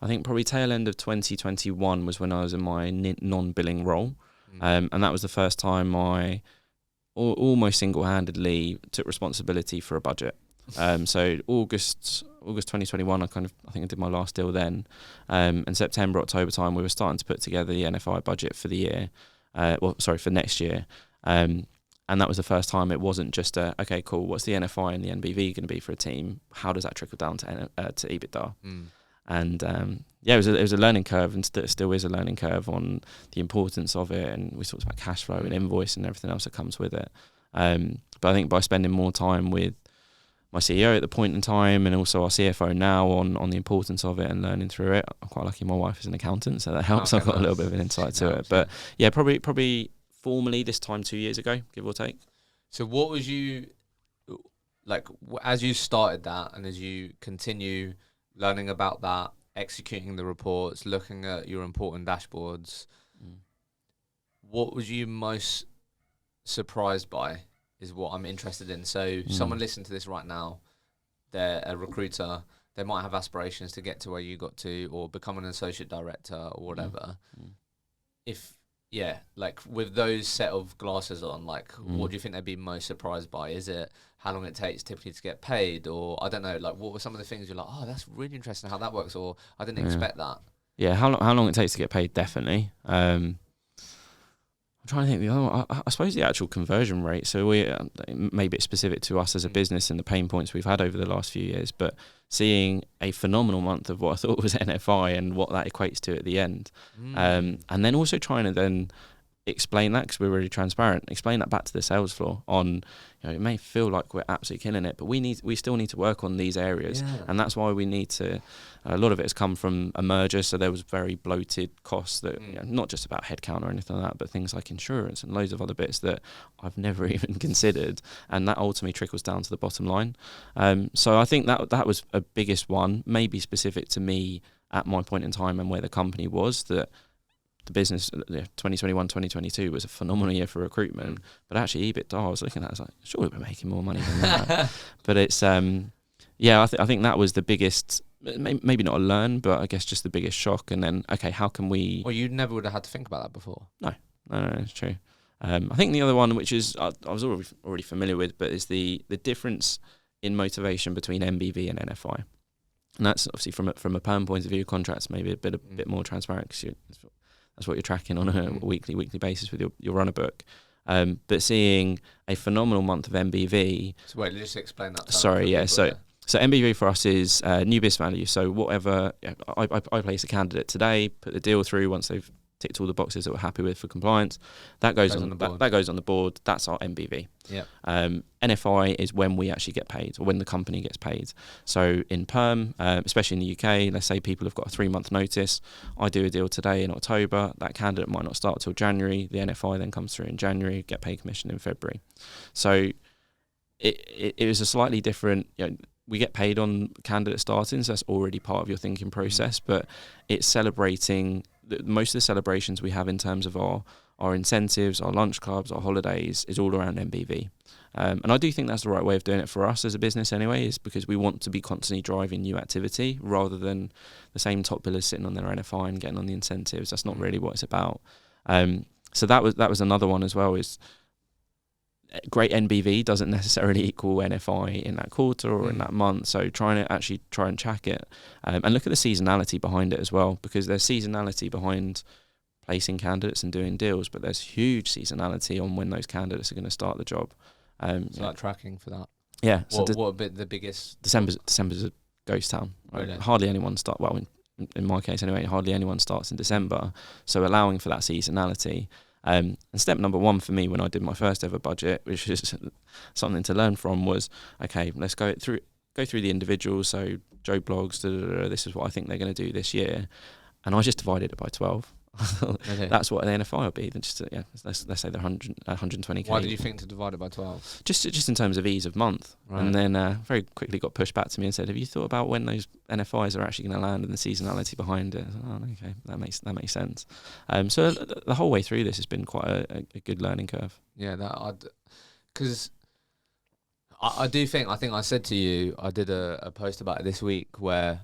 think probably tail end of 2021 was when I was in my non-billing role, and that was the first time I almost single-handedly took responsibility for a budget. So August 2021, I think I did my last deal then, and September, October time we were starting to put together the NFI budget for the year, for next year. And that was the first time it wasn't just okay, cool, what's the NFI and the NBV going to be for a team? How does that trickle down to EBITDA? And it was a learning curve, and still is a learning curve on the importance of it. And we talked about cash flow and invoice and everything else that comes with it. But I think by spending more time with my CEO at the point in time, and also our CFO now on the importance of it and learning through it, I'm quite lucky my wife is an accountant, so that helps. I've got a little bit of an insight to it. But yeah, probably formally this time 2 years ago, give or take. So what was you, like, as you started that and as you continue learning about that, executing the reports, looking at your important dashboards, what was you most surprised by is what I'm interested in. So someone listening to this right now, they're a recruiter, they might have aspirations to get to where you got to or become an associate director or whatever. Like, with those set of glasses on, like, what do you think they'd be most surprised by? Is it how long it takes typically to get paid? Or, I don't know, like, what were some of the things you're like, oh, that's really interesting how that works, or I didn't expect that? Yeah, how long it takes to get paid, definitely. I'm trying to think the other one. I suppose the actual conversion rate. So maybe it's specific to us as a business and the pain points we've had over the last few years, but seeing a phenomenal month of what I thought was NFI and what that equates to at the end. And then also trying to then explain that, because we're really transparent, explain that back to the sales floor on, it may feel like we're absolutely killing it, but we still need to work on these areas. And that's why we need to, a lot of it has come from a merger, so there was very bloated costs that, not just about headcount or anything like that, but things like insurance and loads of other bits that I've never even considered, and that ultimately trickles down to the bottom line. So I think that was a biggest one, maybe specific to me at my point in time and where the company was, that the business, 2021, 2022 was a phenomenal year for recruitment, but actually EBITDA, I was looking at it, I was like, surely we're making more money than that. But it's, I think that was the biggest, maybe not a learn, but I guess just the biggest shock. And then, okay, how can we... Well, you never would have had to think about that before. No, it's true. I think the other one, which is I was already familiar with, but is the difference in motivation between MBV and NFI. And that's obviously from a perm point of view, contracts maybe a bit more transparent because that's what you're tracking on a weekly basis with your runner book. But seeing a phenomenal month of MBV. So wait, just explain that. Sorry, yeah. So MBV for us is new business value. So whatever I place a candidate today, put the deal through once they've ticked all the boxes that we're happy with for compliance. That goes on the board. That goes on the board. That's our MBV. Yeah. NFI is when we actually get paid, or when the company gets paid. So in perm, especially in the UK, let's say people have got a 3-month notice. I do a deal today in October. That candidate might not start till January. The NFI then comes through in January. Get paid commission in February. So it is a slightly different. We get paid on candidate starting, so that's already part of your thinking process. But it's celebrating. Most of the celebrations we have in terms of our incentives, our lunch clubs, our holidays is all around MBV. And I do think that's the right way of doing it for us as a business anyway, is because we want to be constantly driving new activity rather than the same top billers sitting on their NFI and getting on the incentives. That's not really what it's about. So that was another one as well, is great NBV doesn't necessarily equal NFI in that quarter or in that month. So try and track it and look at the seasonality behind it as well, because there's seasonality behind placing candidates and doing deals, but there's huge seasonality on when those candidates are going to start the job. Like tracking for that. Yeah. So what a bit the biggest? December's a ghost town. Right? Really? Hardly anyone start. Well, in my case anyway, hardly anyone starts in December. So allowing for that seasonality. And step number 1 for me when I did my first ever budget, which is something to learn from, was okay. Let's go through the individuals. So Joe blogs. This is what I think they're going to do this year, and I just divided it by 12. Okay. That's what an NFI will be. Then just let's say they're 120k. Why did you think to divide it by 12? Just in terms of ease of month, right. And then very quickly got pushed back to me and said, "Have you thought about when those NFIs are actually going to land and the seasonality behind it?" Oh, okay, that makes sense. So the whole way through this has been quite a good learning curve. Yeah, because I do think I said to you, I did a post about it this week where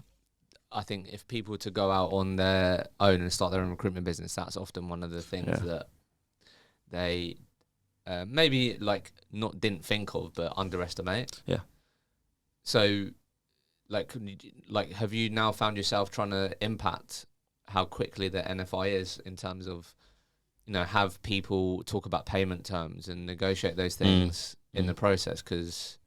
I think if people were to go out on their own and start their own recruitment business, that's often one of the things that they maybe didn't think of, but underestimate. Yeah. So, like, have you now found yourself trying to impact how quickly the NFI is in terms of, have people talk about payment terms and negotiate those things in the process, because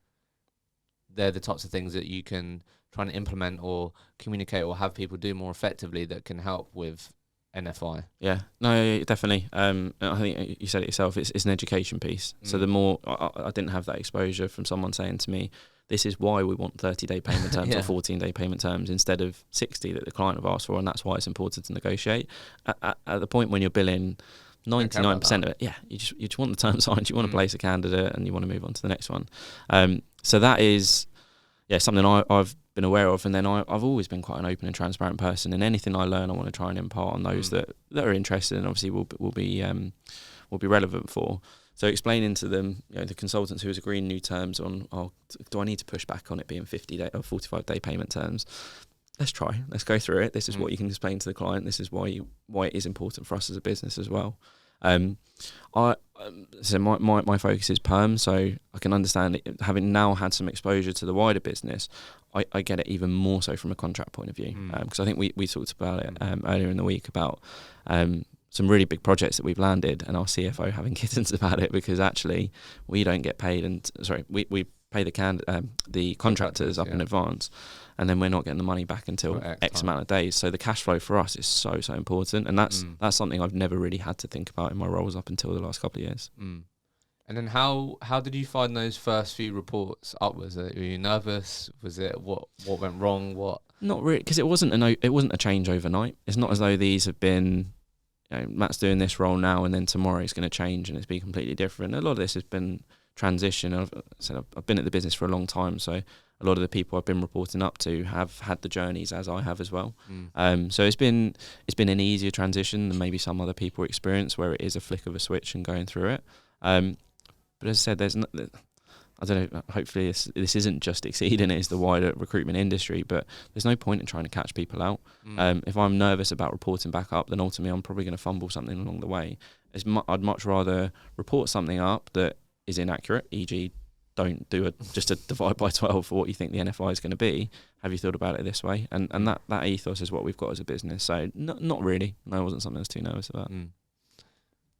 they're the types of things that you can try and implement or communicate or have people do more effectively that can help with NFI. Yeah, no, definitely. I think you said it yourself, it's an education piece. So the more, I didn't have that exposure from someone saying to me, this is why we want 30-day payment terms or 14-day payment terms instead of 60 that the client have asked for, and that's why it's important to negotiate. At the point when you're billing 99% of it, you just want the terms signed, you want to place a candidate and you want to move on to the next one. So that is something I've been aware of, and then I've always been quite an open and transparent person, and anything I learn I want to try and impart on those that are interested and obviously will be relevant for. So explaining to them, the consultants who was agreeing new terms on, do I need to push back on it being 50-day or 45-day payment terms? Let's go through it. This is what you can explain to the client. This is why it is important for us as a business as well. So my focus is perm, so I can understand it. Having now had some exposure to the wider business, I get it even more so from a contract point of view, because I think we talked about it earlier in the week about some really big projects that we've landed, and our CFO having kittens about it because actually we don't get paid, we pay the contractors up in advance, and then we're not getting the money back until X amount of days. So the cash flow for us is so important, and that's something I've never really had to think about in my roles up until the last couple of years. And then how did you find those first few reports up? Were you nervous? Was it what went wrong? What? Not really, because it wasn't a change overnight. It's not as though these have been, Matt's doing this role now and then tomorrow it's going to change and it's be completely different. A lot of this has been transition. I've been at the business for a long time, so a lot of the people I've been reporting up to have had the journeys as I have as well. So it's been an easier transition than maybe some other people experience, where it is a flick of a switch and going through it. But as I said, I don't know, hopefully this isn't just Xcede and it is the wider recruitment industry, but there's no point in trying to catch people out. If I'm nervous about reporting back up, then ultimately I'm probably going to fumble something along the way. I'd much rather report something up that is inaccurate, e.g. don't do just a divide by 12 for what you think the NFI is going to be. Have you thought about it this way? And that ethos is what we've got as a business. So not really. No, it wasn't something I was too nervous about.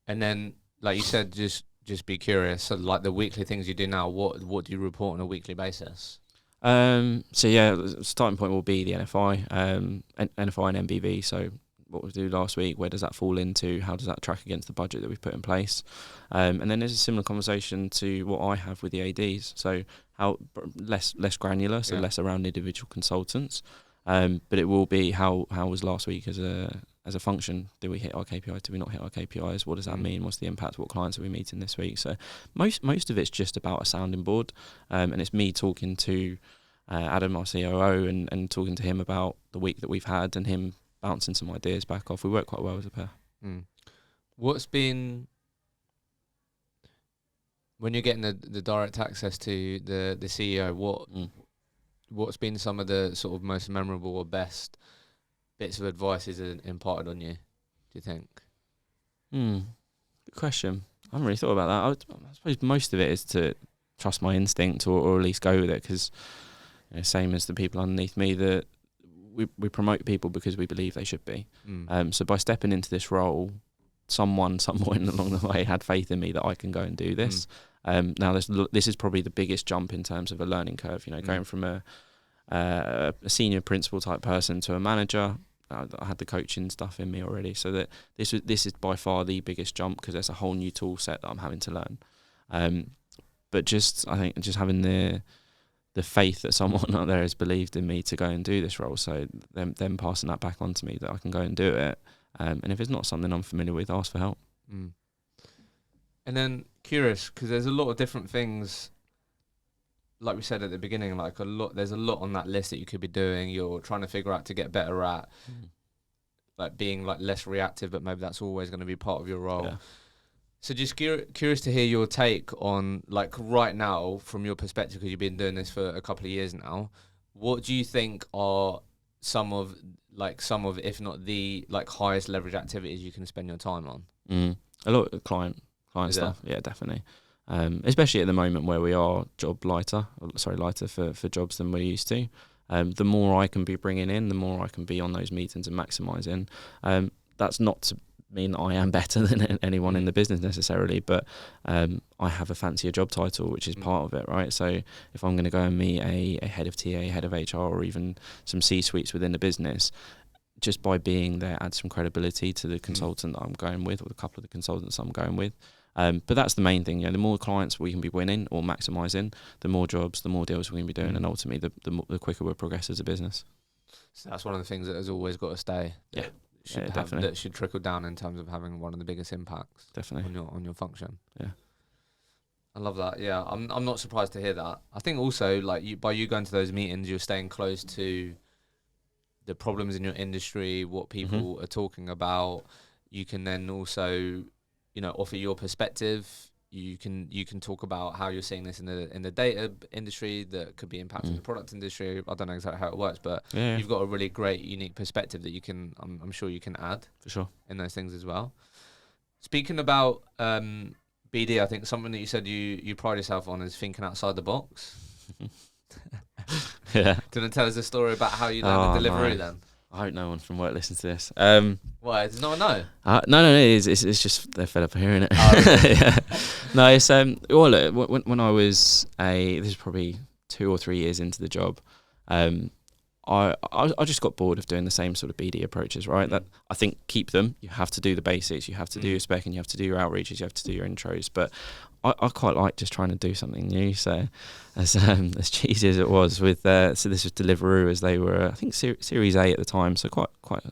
And then, like you said, just be curious. So like the weekly things you do now, what do you report on a weekly basis? So yeah, the starting point will be the NFI, NFI and MBV. So what we do last week, where does that fall into? How does that track against the budget that we've put in place? And then there's a similar conversation to what I have with the ADs. So how less granular, so less around individual consultants. But it will be how was last week as a function? Did we hit our KPIs? Did we not hit our KPIs? What does that mean? What's the impact? What clients are we meeting this week? So most of it's just about a sounding board, and it's me talking to Adam, our COO, and talking to him about the week that we've had, and him bouncing some ideas back off. We work quite well as a pair. What's been, when you're getting the direct access to the CEO, what's been some of the sort of most memorable or best bits of advice is imparted on you, do you think? Good question. I haven't really thought about that. I suppose most of it is to trust my instinct or at least go with it, because same as the people underneath me, that we promote people because we believe they should be. So by stepping into this role, someone somewhere along the way had faith in me that I can go and do this. Now this is probably the biggest jump in terms of a learning curve. Going from a senior principal type person to a manager. I had the coaching stuff in me already, so that this is by far the biggest jump, because there's a whole new tool set that I'm having to learn. But I think just having the faith that someone out there has believed in me to go and do this role, so them passing that back on to me that I can go and do it. And if it's not something I'm familiar with, ask for help. And then curious, because there's a lot of different things, like we said at the beginning, there's a lot on that list that you could be doing. You're trying to figure out to get better at, like being like less reactive, but maybe that's always going to be part of your role. Yeah. So just curious to hear your take on, like, right now, from your perspective, because you've been doing this for a couple of years now, what do you think are some of, if not the, like, highest leverage activities you can spend your time on? A lot of client stuff. Yeah, definitely. Especially at the moment where we are lighter for jobs than we're used to. The more I can be bringing in, the more I can be on those meetings and maximising. That's not to mean that I am better than anyone in the business necessarily, but I have a fancier job title, which is part of it, right? So if I'm going to go and meet a head of TA, head of HR, or even some C-suites within the business, just by being there adds some credibility to the consultant that I'm going with, or a couple of the consultants I'm going with. But that's the main thing. The more clients we can be winning or maximising, the more jobs, the more deals we can be doing, and ultimately the quicker we'll progress as a business. So that's one of the things that has always got to stay. Yeah. Definitely. That should trickle down in terms of having one of the biggest impacts. Definitely. On your function. Yeah. I love that. Yeah, I'm not surprised to hear that. I think also, like, by you going to those meetings, you're staying close to the problems in your industry, what people are talking about. You can then also, offer your perspective. You can talk about how you're seeing this in the data industry that could be impacting the product industry. I don't know exactly how it works, but you've got a really great, unique perspective that you can, I'm sure you can add for sure in those things as well. Speaking about BD, I think something that you said you pride yourself on is thinking outside the box. Yeah. Do you want to tell us a story about how you learned the delivery then? I hope no one from work listens to this. Why? Does no one know? No, it's just they're fed up of hearing it. Oh, really? Yeah. No, it's well, look, when I was this is probably 2 or 3 years into the job, I just got bored of doing the same sort of BD approaches, right? That I think keep them. You have to do the basics. You have to do your spec, and you have to do your outreaches. You have to do your intros. But I quite like just trying to do something new. So as cheesy as it was with so this was Deliveroo, as they were, I think, Series A at the time, so quite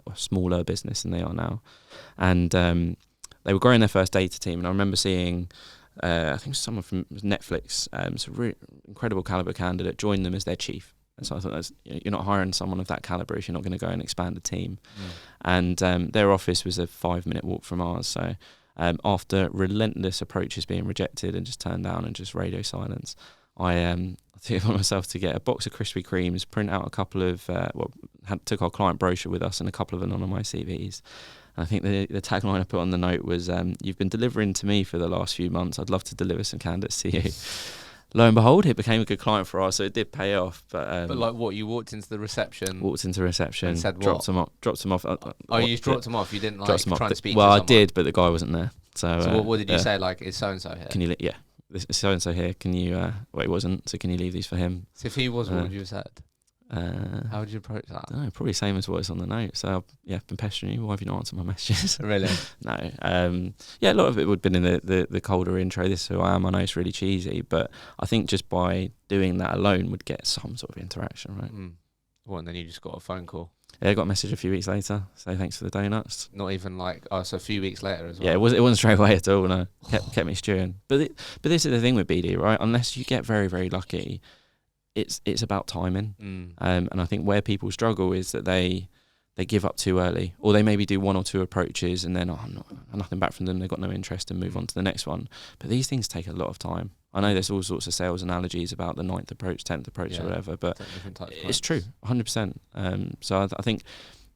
a smaller business than they are now, and they were growing their first data team. And I remember seeing I think someone from Netflix, so really incredible caliber candidate, join them as their chief. And so I thought, you're not hiring someone of that caliber if you're not going to go and expand the team. And their office was a 5-minute walk from ours. So after relentless approaches being rejected and just turned down and just radio silence, I took it on myself to get a box of Krispy Kremes, print out a couple of, took our client brochure with us and a couple of anonymised CVs, I think the tagline I put on the note was, "You've been delivering to me for the last few months. I'd love to deliver some candidates to you." Lo and behold, it became a good client for us, so it did pay off. But like what, you walked into reception and said dropped them off. You dropped them off. You didn't like try and speak. Well, to I someone. did, but the guy wasn't there. So what did you say? Like, is so and so here? Can you? Yeah, this is so and so here. Can you? Well, he wasn't. So can you leave these for him? So if he was, what would you have said? How would you approach that? I don't know, probably same as what is on the note. So I've been pestering you. Why have you not answered my messages? Really? No. Yeah, a lot of it would have been in the colder intro. This is who I am. I know it's really cheesy, but I think just by doing that alone would get some sort of interaction, right? Well, and then you just got a phone call. Yeah, I got a message a few weeks later. Say thanks for the donuts. Not even like, so a few weeks later as well. Yeah, it wasn't straight away at all. No, kept me stewing. But this is the thing with BD, right? Unless you get very, very lucky, it's about timing. And I think where people struggle is that they give up too early, or they maybe do one or two approaches and then nothing back from them. They've got no interest and move on to the next one. But these things take a lot of time. I know there's all sorts of sales analogies about the 9th approach, 10th approach, or whatever, but it's true, 100%. So I think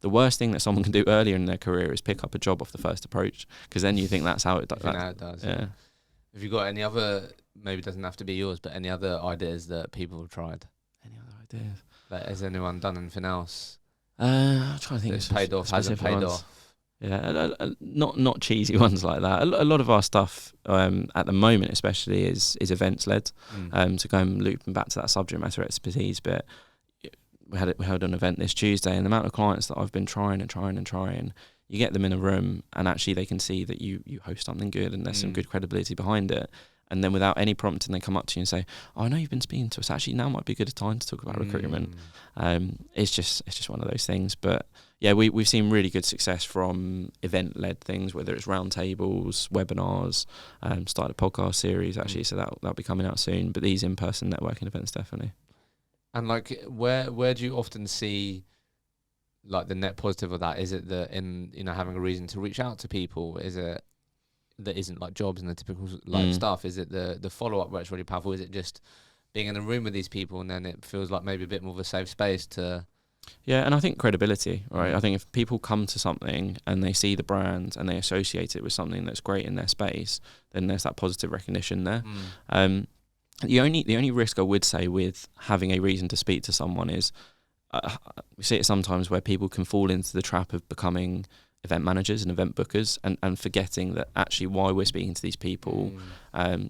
the worst thing that someone can do earlier in their career is pick up a job off the first approach, because then you think that's how it does. How it does. Yeah. Have you got any other? Maybe it doesn't have to be yours, but any other ideas that people have tried? Any other ideas? Like, has anyone done anything else? I'm trying to think. It's paid off, hasn't paid off. Yeah, not cheesy ones like that. A lot of our stuff at the moment, especially, is events led. To go and looping back to that subject matter expertise bit, we held an event this Tuesday, and the amount of clients that I've been trying, you get them in a room, and actually they can see that you host something good, and there's some good credibility behind it. And then without any prompting, they come up to you and say, "Oh, I know you've been speaking to us. Actually, now might be a good time to talk about recruitment." It's just one of those things. But yeah, we've seen really good success from event-led things, whether it's roundtables, webinars, started a podcast series actually, so that'll be coming out soon. But these in-person networking events definitely. And like, where do you often see like the net positive of that? Is it that in having a reason to reach out to people? Is it that isn't like jobs and the typical like stuff? Is it the follow-up where it's really powerful? Is it just being in a room with these people and then it feels like maybe a bit more of a safe space to... Yeah, and I think credibility, right? I think if people come to something and they see the brand and they associate it with something that's great in their space, then there's that positive recognition there. The only risk I would say with having a reason to speak to someone is we see it sometimes where people can fall into the trap of becoming event managers and event bookers and forgetting that actually why we're speaking to these people,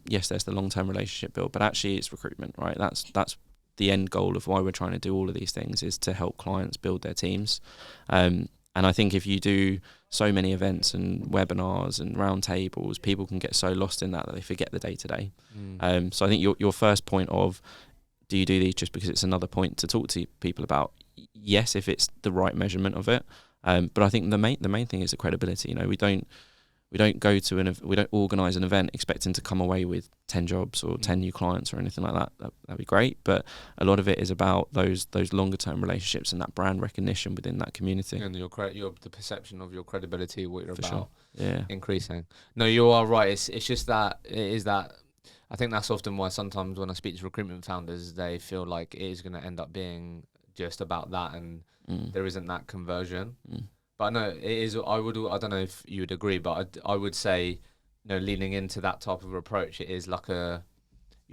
yes, there's the long-term relationship build, but actually it's recruitment, right? That's the end goal of why we're trying to do all of these things, is to help clients build their teams. And I think if you do so many events and webinars and roundtables, people can get so lost in that they forget the day-to-day. So I think your first point of, do you do these just because it's another point to talk to people about? Yes, if it's the right measurement of it. But I think the main thing is the credibility. We don't organise an event expecting to come away with 10 jobs or 10 new clients or anything like that. That'd be great, but a lot of it is about those longer term relationships and that brand recognition within that community. And the perception of your credibility, what you're about, sure. Yeah, increasing. No, you are right. It's just that it is that. I think that's often why sometimes when I speak to recruitment founders, they feel like it is going to end up being just about that, and there isn't that conversion. But no, it is. I don't know if you would agree, but I would say, leaning into that type of approach, it is like you're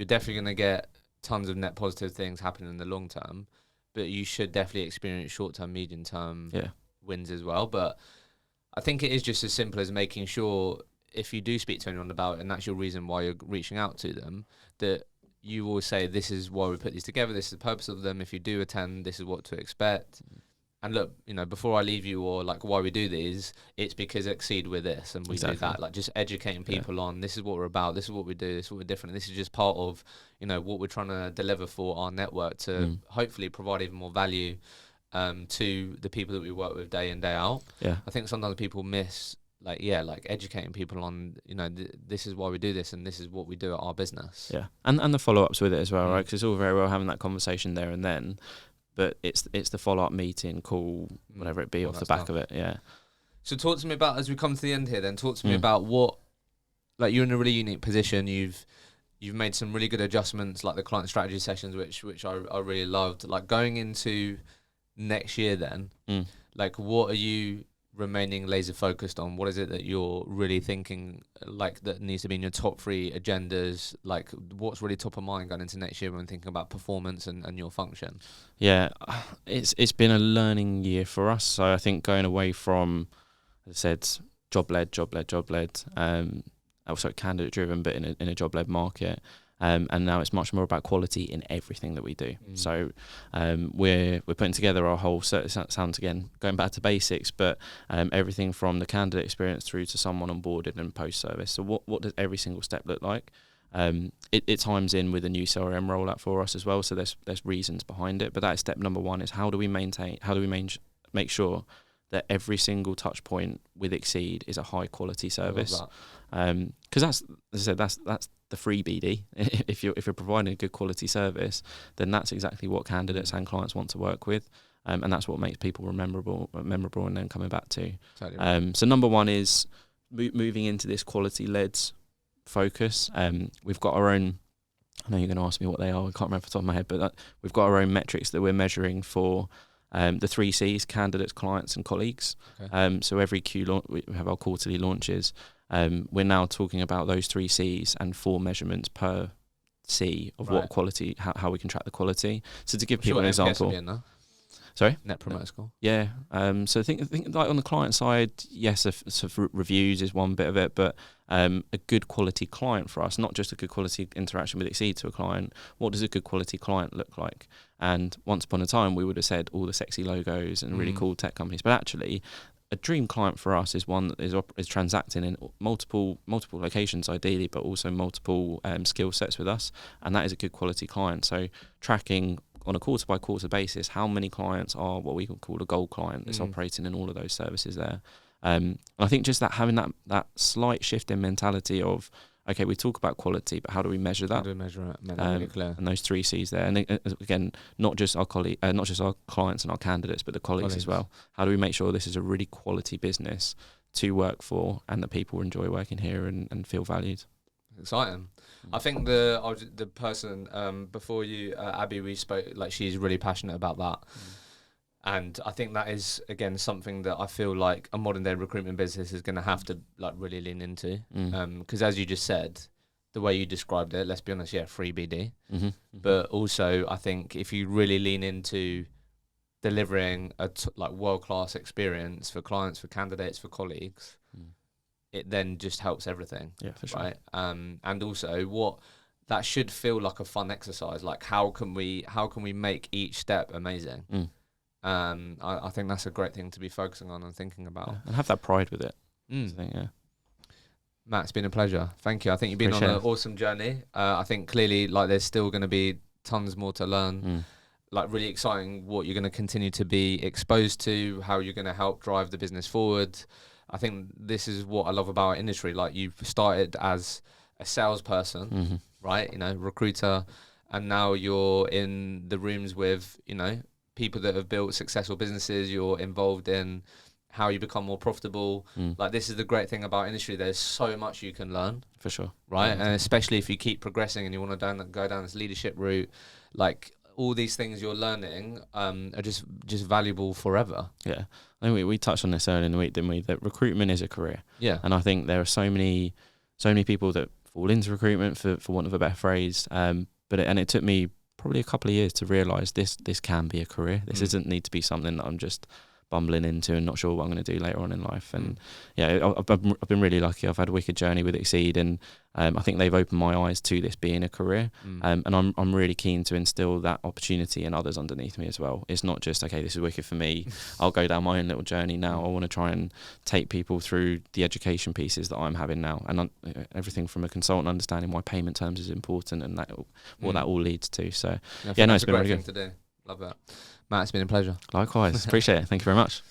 definitely going to get tons of net positive things happening in the long term, but you should definitely experience short term, medium term wins as well. But I think it is just as simple as making sure, if you do speak to anyone about it, and that's your reason why you're reaching out to them, that you always say, this is why we put these together, this is the purpose of them, if you do attend, this is what to expect. And look, before I leave you, or like why we do these, it's because Xcede we're this and we do that. Like just educating people on, this is what we're about, this is what we do, this is what we're different. And this is just part of, what we're trying to deliver for our network to hopefully provide even more value to the people that we work with day in, day out. Yeah. I think sometimes people miss like educating people on, this is why we do this and this is what we do at our business. Yeah. And the follow-ups with it as well, right? Because it's all very well having that conversation there and then, but it's the follow-up meeting, call, whatever it be, off the back of it. Yeah. So talk to me about, as we come to the end here then, talk to me about what, like, you're in a really unique position. You've made some really good adjustments, like the client strategy sessions, which I really loved. Like, going into next year then, like, what are you remaining laser focused on what is it that you're really thinking like that needs to be in your top 3 agendas, like what's really top of mind going into next year when thinking about performance and your function? Yeah, it's been a learning year for us. So I think going away from, as I said, job led, also candidate driven, but in a job led market. And now it's much more about quality in everything that we do. So we're putting together our whole, sounds again going back to basics, but everything from the candidate experience through to someone onboarded and post service. So what does every single step look like? It times in with a new CRM rollout for us as well. So there's reasons behind it, but that is step number 1: is how do we make sure that every single touch point with Xcede is a high quality service. Because that's, as I said, that's the free BD. if you're providing a good quality service, then that's exactly what candidates and clients want to work with, and that's what makes people memorable and then coming back to. Totally right. So number 1 is moving into this quality led focus. We've got our own, I know you're going to ask me what they are, I can't remember off the top of my head, but we've got our own metrics that we're measuring for the 3 C's: candidates, clients and colleagues. Okay. So every we have our quarterly launches. We're now talking about those 3 C's and 4 measurements per C of what quality, how we can track the quality. So to give people an example. Sorry? Net Promoter Score. Yeah. So I think like on the client side, yes, reviews is one bit of it, but a good quality client for us, not just a good quality interaction with Xcede to a client. What does a good quality client look like? And once upon a time, we would have said all the sexy logos and really cool tech companies, but actually, a dream client for us is one that is transacting in multiple locations ideally, but also multiple skill sets with us, and that is a good quality client. So tracking on a quarter by quarter basis how many clients are what we call a gold client that's operating in all of those services there. And I think just that having that slight shift in mentality of, okay, we talk about quality, but how do we measure that? How do we measure it? Make that really clear. And those 3 C's there, and again, not just our clients and our candidates, but the colleagues as well. How do we make sure this is a really quality business to work for, and that people enjoy working here and feel valued? Exciting. I think the person before you, Abby, we spoke, like she's really passionate about that. And I think that is, again, something that I feel like a modern day recruitment business is going to have to like really lean into. Because as you just said, the way you described it, let's be honest, free BD. But also, I think if you really lean into delivering a like world-class experience for clients, for candidates, for colleagues, it then just helps everything. Yeah, for sure. Right? And also what that should feel like a fun exercise. Like how can we make each step amazing? I think that's a great thing to be focusing on and thinking about. Yeah, and have that pride with it. I think, Matt, it's been a pleasure. Thank you. I think you've been on an awesome journey. I think clearly like there's still going to be tons more to learn. Like really exciting what you're going to continue to be exposed to, how you're going to help drive the business forward. I think this is what I love about our industry. Like you've started as a salesperson, right? Recruiter, and now you're in the rooms with, people that have built successful businesses. You're involved in how you become more profitable. Like this is the great thing about industry. There's so much you can learn. For sure. Right. And especially if you keep progressing and you want to go down this leadership route, like all these things you're learning are just valuable forever. Yeah. I think we touched on this earlier in the week, didn't we? That recruitment is a career. Yeah. And I think there are so many people that fall into recruitment for want of a better phrase. But it took me probably a couple of years to realise this can be a career. This doesn't need to be something that I'm just bumbling into and not sure what I'm going to do later on in life. And I've been really lucky. I've had a wicked journey with Xcede, and I think they've opened my eyes to this being a career. And I'm really keen to instill that opportunity in others underneath me as well. It's not just, okay, this is wicked for me, I'll go down my own little journey now. I want to try and take people through the education pieces that I'm having now, and everything from a consultant understanding why payment terms is important and what that all leads to. So it's been really good to do. Love that. Matt, it's been a pleasure. Likewise. Appreciate it. Thank you very much.